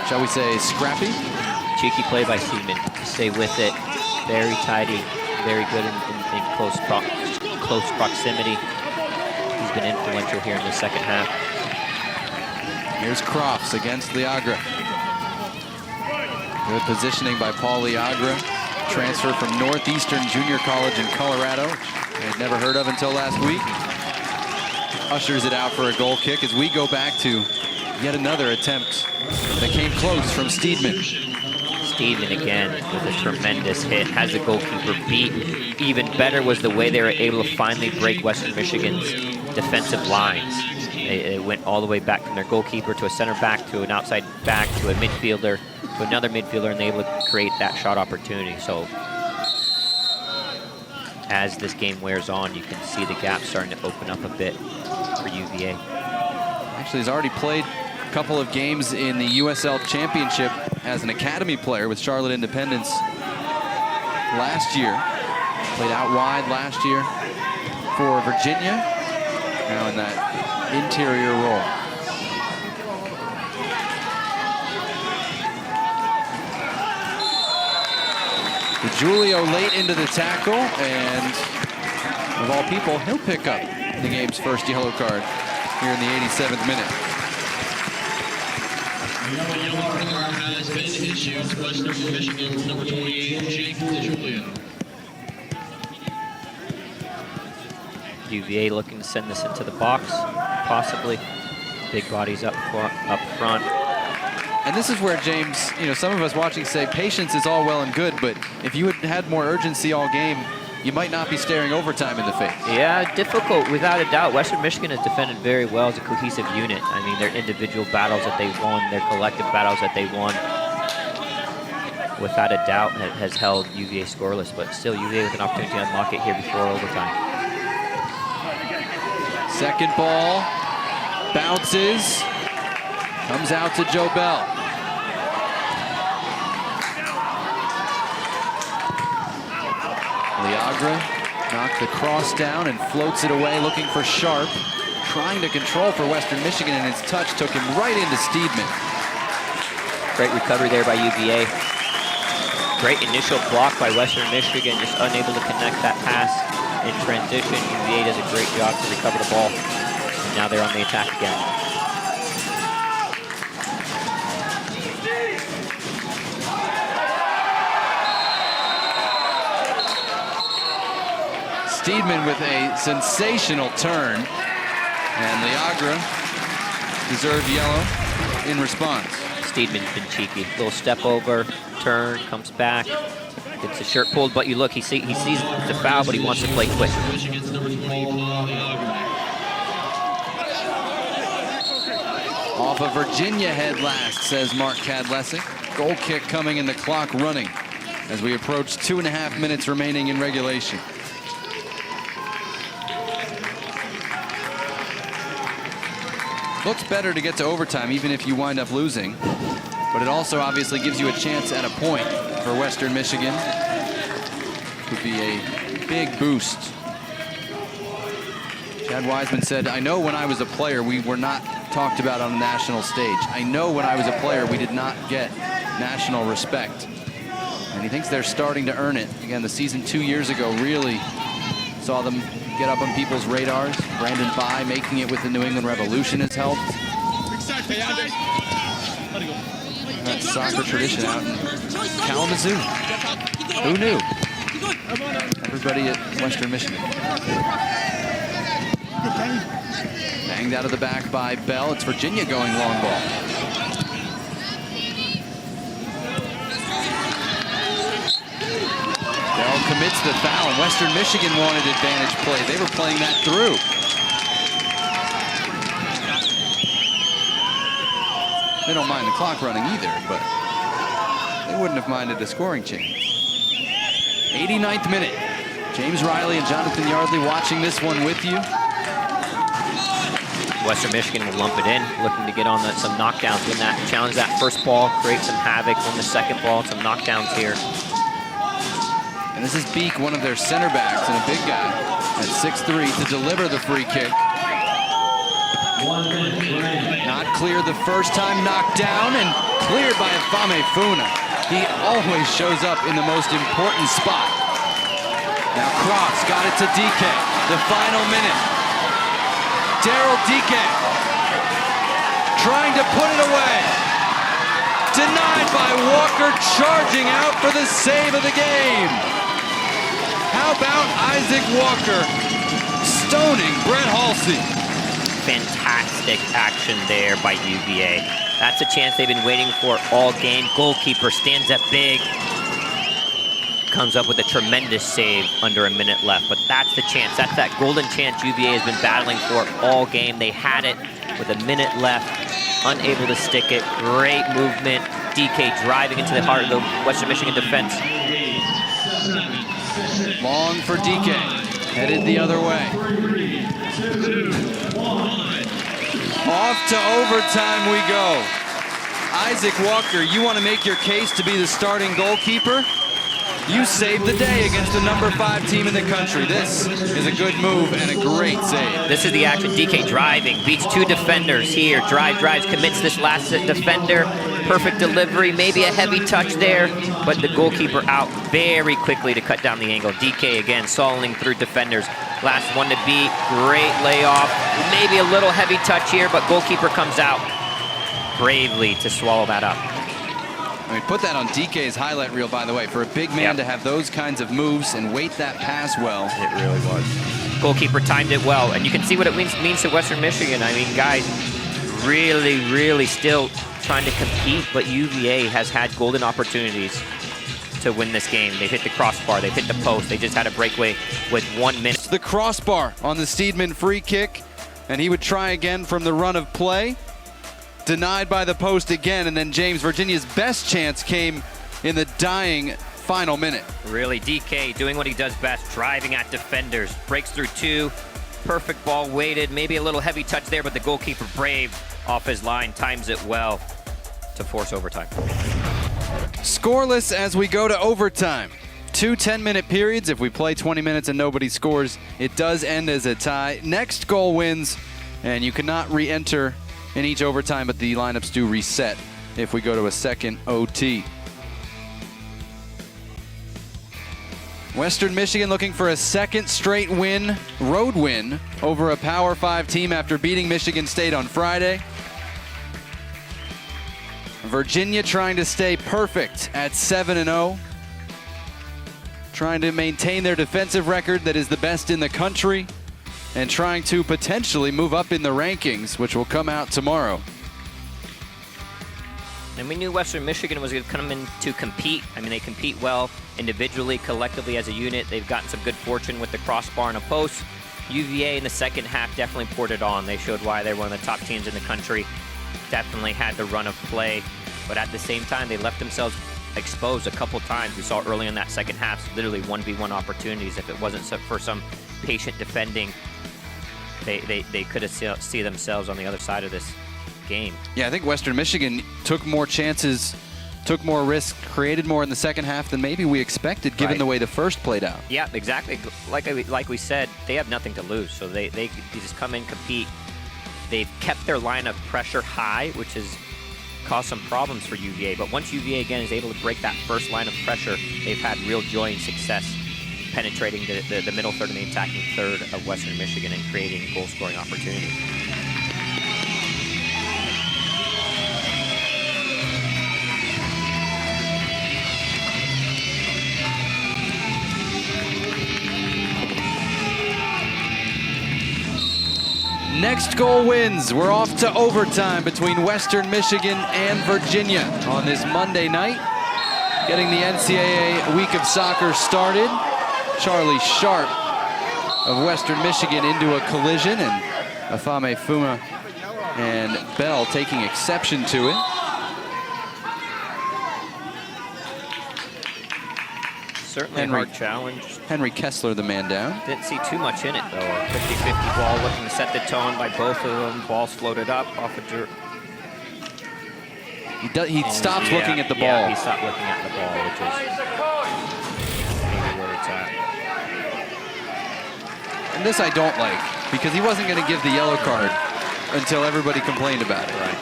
Shall we say scrappy? Cheeky play by Steedman. Stay with it. Very tidy. Very good in close proximity. He's been influential here in the second half. Here's Crofts against Liagra. Good positioning by Paul Liagra. Transfer from Northeastern Junior College in Colorado, which I had never heard of until last week. Ushers it out for a goal kick as we go back to yet another attempt that came close from Steedman. Steedman again with a tremendous hit, has the goalkeeper beat. Even better was the way they were able to finally break Western Michigan's defensive lines. They went all the way back from their goalkeeper to a center back to an outside back to a midfielder to another midfielder, and they were able to create that shot opportunity. So as this game wears on, you can see the gap starting to open up a bit for UVA. Actually, he's already played a couple of games in the USL Championship as an academy player with Charlotte Independence last year. Played out wide last year for Virginia. Now in that interior role. DiGiulio late into the tackle, and of all people, he'll pick up the game's first yellow card here in the 87th minute. The yellow card has been issued to Western Michigan's number 28, Jake DiGiulio. UVA looking to send this into the box, possibly. Big bodies up front. And this is where, James, you know, some of us watching say patience is all well and good, but if you had had more urgency all game, you might not be staring overtime in the face. Yeah, difficult, without a doubt. Western Michigan has defended very well as a cohesive unit. I mean, their individual battles that they've won, their collective battles that they've won, without a doubt, has held UVA scoreless, but still UVA with an opportunity to unlock it here before overtime. Second ball, bounces, comes out to Joe Bell. Liagra knocked the cross down and floats it away, looking for Sharp. Trying to control for Western Michigan, and his touch took him right into Steedman. Great recovery there by UVA. Great initial block by Western Michigan, just unable to connect that pass in transition. UVA does a great job to recover the ball. And now they're on the attack again. Steedman with a sensational turn, and Liagra deserved yellow in response. Steedman's been cheeky. Little step over, turn, comes back, gets the shirt pulled, but you look, he sees the foul, but he wants to play quick. Michigan's number 20, Paul Liagra. Off a Virginia head last, says Mark Kadlesic. Goal kick coming and the clock running as we approach 2.5 minutes remaining in regulation. Looks better to get to overtime, even if you wind up losing. But it also obviously gives you a chance at a point for Western Michigan. Could be a big boost. Chad Wiseman said, I know when I was a player, we were not talked about on the national stage. I know when I was a player, we did not get national respect. And he thinks they're starting to earn it. Again, the season 2 years ago really saw them get up on people's radars. Brandon Bai making it with the New England Revolution has helped. That soccer tradition out in Kalamazoo. Who knew? Everybody at Western Michigan. Banged out of the back by Bell. It's Virginia going long ball. Bell commits the foul, and Western Michigan wanted advantage play. They were playing that through. They don't mind the clock running either, but they wouldn't have minded a scoring change. 89th minute. James Riley and Jonathan Yardley watching this one with you. Western Michigan will lump it in, looking to get on some knockdowns, win that, challenge that first ball, create some havoc, win the second ball, some knockdowns here. And this is Beek, one of their center backs, and a big guy at 6'3" to deliver the free kick. Not cleared the first time, knocked down, and cleared by Afame Funa. He always shows up in the most important spot. Now Cross got it to DK, the final minute. Daryl DK trying to put it away. Denied by Walker, charging out for the save of the game. How about Isaac Walker stoning Brett Halsey? Fantastic action there by UVA. That's a chance they've been waiting for all game. Goalkeeper stands up big. Comes up with a tremendous save under a minute left, but that's the chance. That's that golden chance UVA has been battling for all game. They had it with a minute left, unable to stick it. Great movement. DK driving into the heart of the Western Michigan defense. Long for DK, headed the other way. Off to overtime we go. Isaac Walker, you want to make your case to be the starting goalkeeper? You saved the day against the number 5 team in the country. This is a good move and a great save. This is the action. DK driving, beats 2 defenders here. Drives, commits this last defender. Perfect delivery, maybe a heavy touch there, but the goalkeeper out very quickly to cut down the angle. DK again, soloing through defenders. Last one to beat, great layoff. Maybe a little heavy touch here, but goalkeeper comes out bravely to swallow that up. I mean, put that on DK's highlight reel, by the way, for a big man to have those kinds of moves and weight that pass well. It really was. Goalkeeper timed it well, and you can see what it means to Western Michigan. I mean, guys, really still trying to compete, but UVA has had golden opportunities to win this game. They've hit the crossbar, they've hit the post, they just had a breakaway with 1 minute. The crossbar on the Steedman free kick, and he would try again from the run of play. Denied by the post again, and then James, Virginia's best chance came in the dying final minute. Really, DK doing what he does best, driving at defenders, breaks through 2, perfect ball weighted, maybe a little heavy touch there, but the goalkeeper brave off his line, times it well to force overtime. Scoreless as we go to overtime. 2 10-minute periods. If we play 20 minutes and nobody scores, it does end as a tie. Next goal wins, and you cannot re-enter in each overtime, but the lineups do reset if we go to a second OT. Western Michigan looking for a second straight win, road win, over a Power 5 team after beating Michigan State on Friday. Virginia trying to stay perfect at 7-0. Trying to maintain their defensive record that is the best in the country, and trying to potentially move up in the rankings, which will come out tomorrow. And we knew Western Michigan was going to come in to compete. I mean, they compete well individually, collectively as a unit. They've gotten some good fortune with the crossbar and a post. UVA in the second half definitely poured it on. They showed why they're one of the top teams in the country. Definitely had the run of play, but at the same time, they left themselves exposed a couple times. We saw early in that second half, literally 1v1 opportunities. If it wasn't for some patient defending, they could have see themselves on the other side of this game. Yeah, I think Western Michigan took more chances, took more risk, created more in the second half than maybe we expected, given the way the first played out. Yeah, exactly. Like we said, they have nothing to lose, so they just come in, compete. They've kept their line of pressure high, which has caused some problems for UVA. But once UVA, again, is able to break that first line of pressure, they've had real joy and success penetrating the middle third and the attacking third of Western Michigan and creating goal-scoring opportunities. Next goal wins. We're off to overtime between Western Michigan and Virginia on this Monday night. Getting the NCAA week of soccer started. Charlie Sharp of Western Michigan into a collision, and Afame Fuma and Bell taking exception to it. Certainly a hard challenge. Henry Kessler, the man down. Didn't see too much in it, though. A 50-50 ball looking to set the tone by both of them. Ball's floated up off a dirt. He stops looking at the ball. Yeah, he stopped looking at the ball, which is maybe where it's at. And this I don't like, because he wasn't going to give the yellow card until everybody complained about it. Right.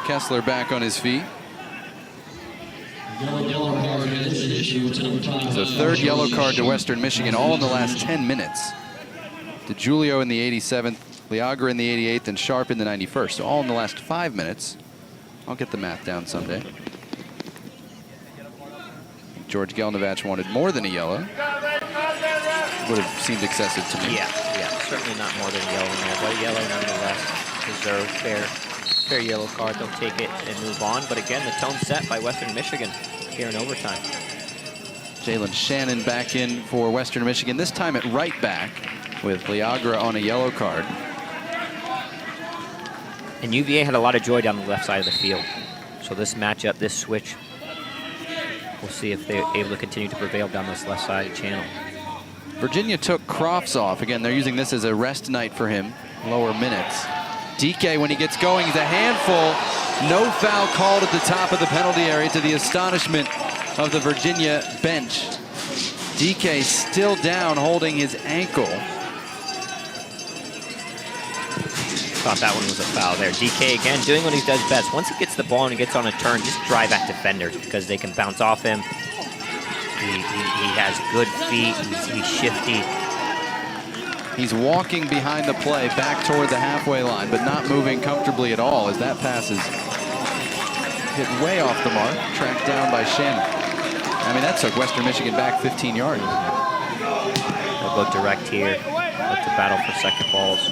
Kessler back on his feet. Yellow card has been issued to number 25. So third yellow card to Western Michigan, all in the last 10 minutes. DeGiulio in the 87th, Leagra in the 88th, and Sharp in the 91st. So all in the last 5 minutes. I'll get the math down someday. George Gelnevach wanted more than a yellow. Would have seemed excessive to me. Yeah, certainly not more than a yellow in there, but a yellow nonetheless. Deserved fair yellow card. They'll take it and move on. But again, the tone set by Western Michigan here in overtime. Jalen Shannon back in for Western Michigan, this time at right back with Leagra on a yellow card. And UVA had a lot of joy down the left side of the field. So this matchup, this switch, we'll see if they're able to continue to prevail down this left side channel. Virginia took Crofts off. Again, they're using this as a rest night for him, lower minutes. DK, when he gets going, he's a handful. No foul called at the top of the penalty area, to the astonishment of the Virginia bench. DK still down, holding his ankle. Thought that one was a foul there. DK again doing what he does best. Once he gets the ball and he gets on a turn, just drive at defenders because they can bounce off him. He has good feet. He's shifty. He's walking behind the play back toward the halfway line, but not moving comfortably at all, as that pass is hit way off the mark, tracked down by Shannon. I mean, that took Western Michigan back 15 yards. They'll go direct here. Look to battle for second balls.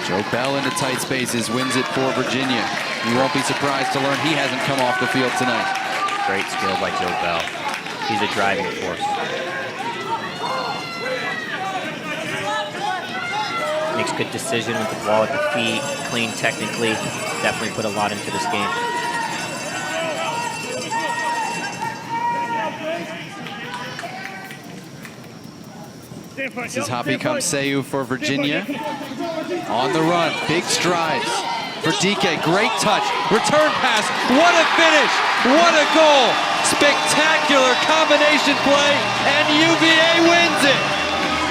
Joe Bell into tight spaces, wins it for Virginia. You won't be surprised to learn he hasn't come off the field tonight. Great skill by Joe Bell. He's a driving force. Makes good decision with the ball at the feet, clean technically. Definitely put a lot into this game. This is Happy Kamseyu for Virginia. On the run, big strides for DK. Great touch, return pass. What a finish! What a goal! Spectacular combination play, and UVA wins it.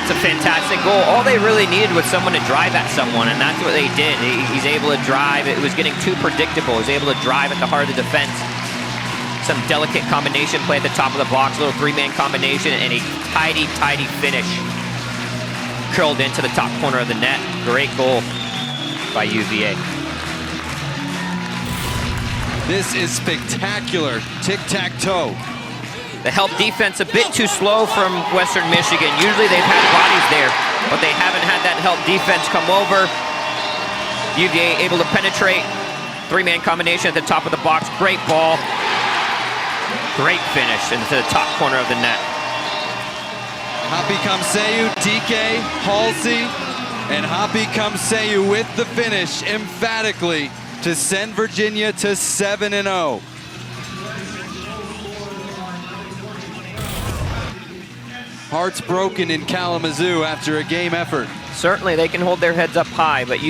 It's a fantastic goal. All they really needed was someone to drive at someone, and that's what they did. He's able to drive. It was getting too predictable. He was able to drive at the heart of the defense. Some delicate combination play at the top of the box, little three-man combination, and a tidy, tidy finish. Curled into the top corner of the net. Great goal by UVA. This is spectacular. Tic-tac-toe. The help defense a bit too slow from Western Michigan. Usually they've had bodies there, but they haven't had that help defense come over. UVA able to penetrate. Three-man combination at the top of the box. Great ball. Great finish into the top corner of the net. Happy Kamseyu, DK, Halsey, and Happy Kamseyu with the finish emphatically to send Virginia to 7-0. Hearts broken in Kalamazoo after a game effort. Certainly they can hold their heads up high, but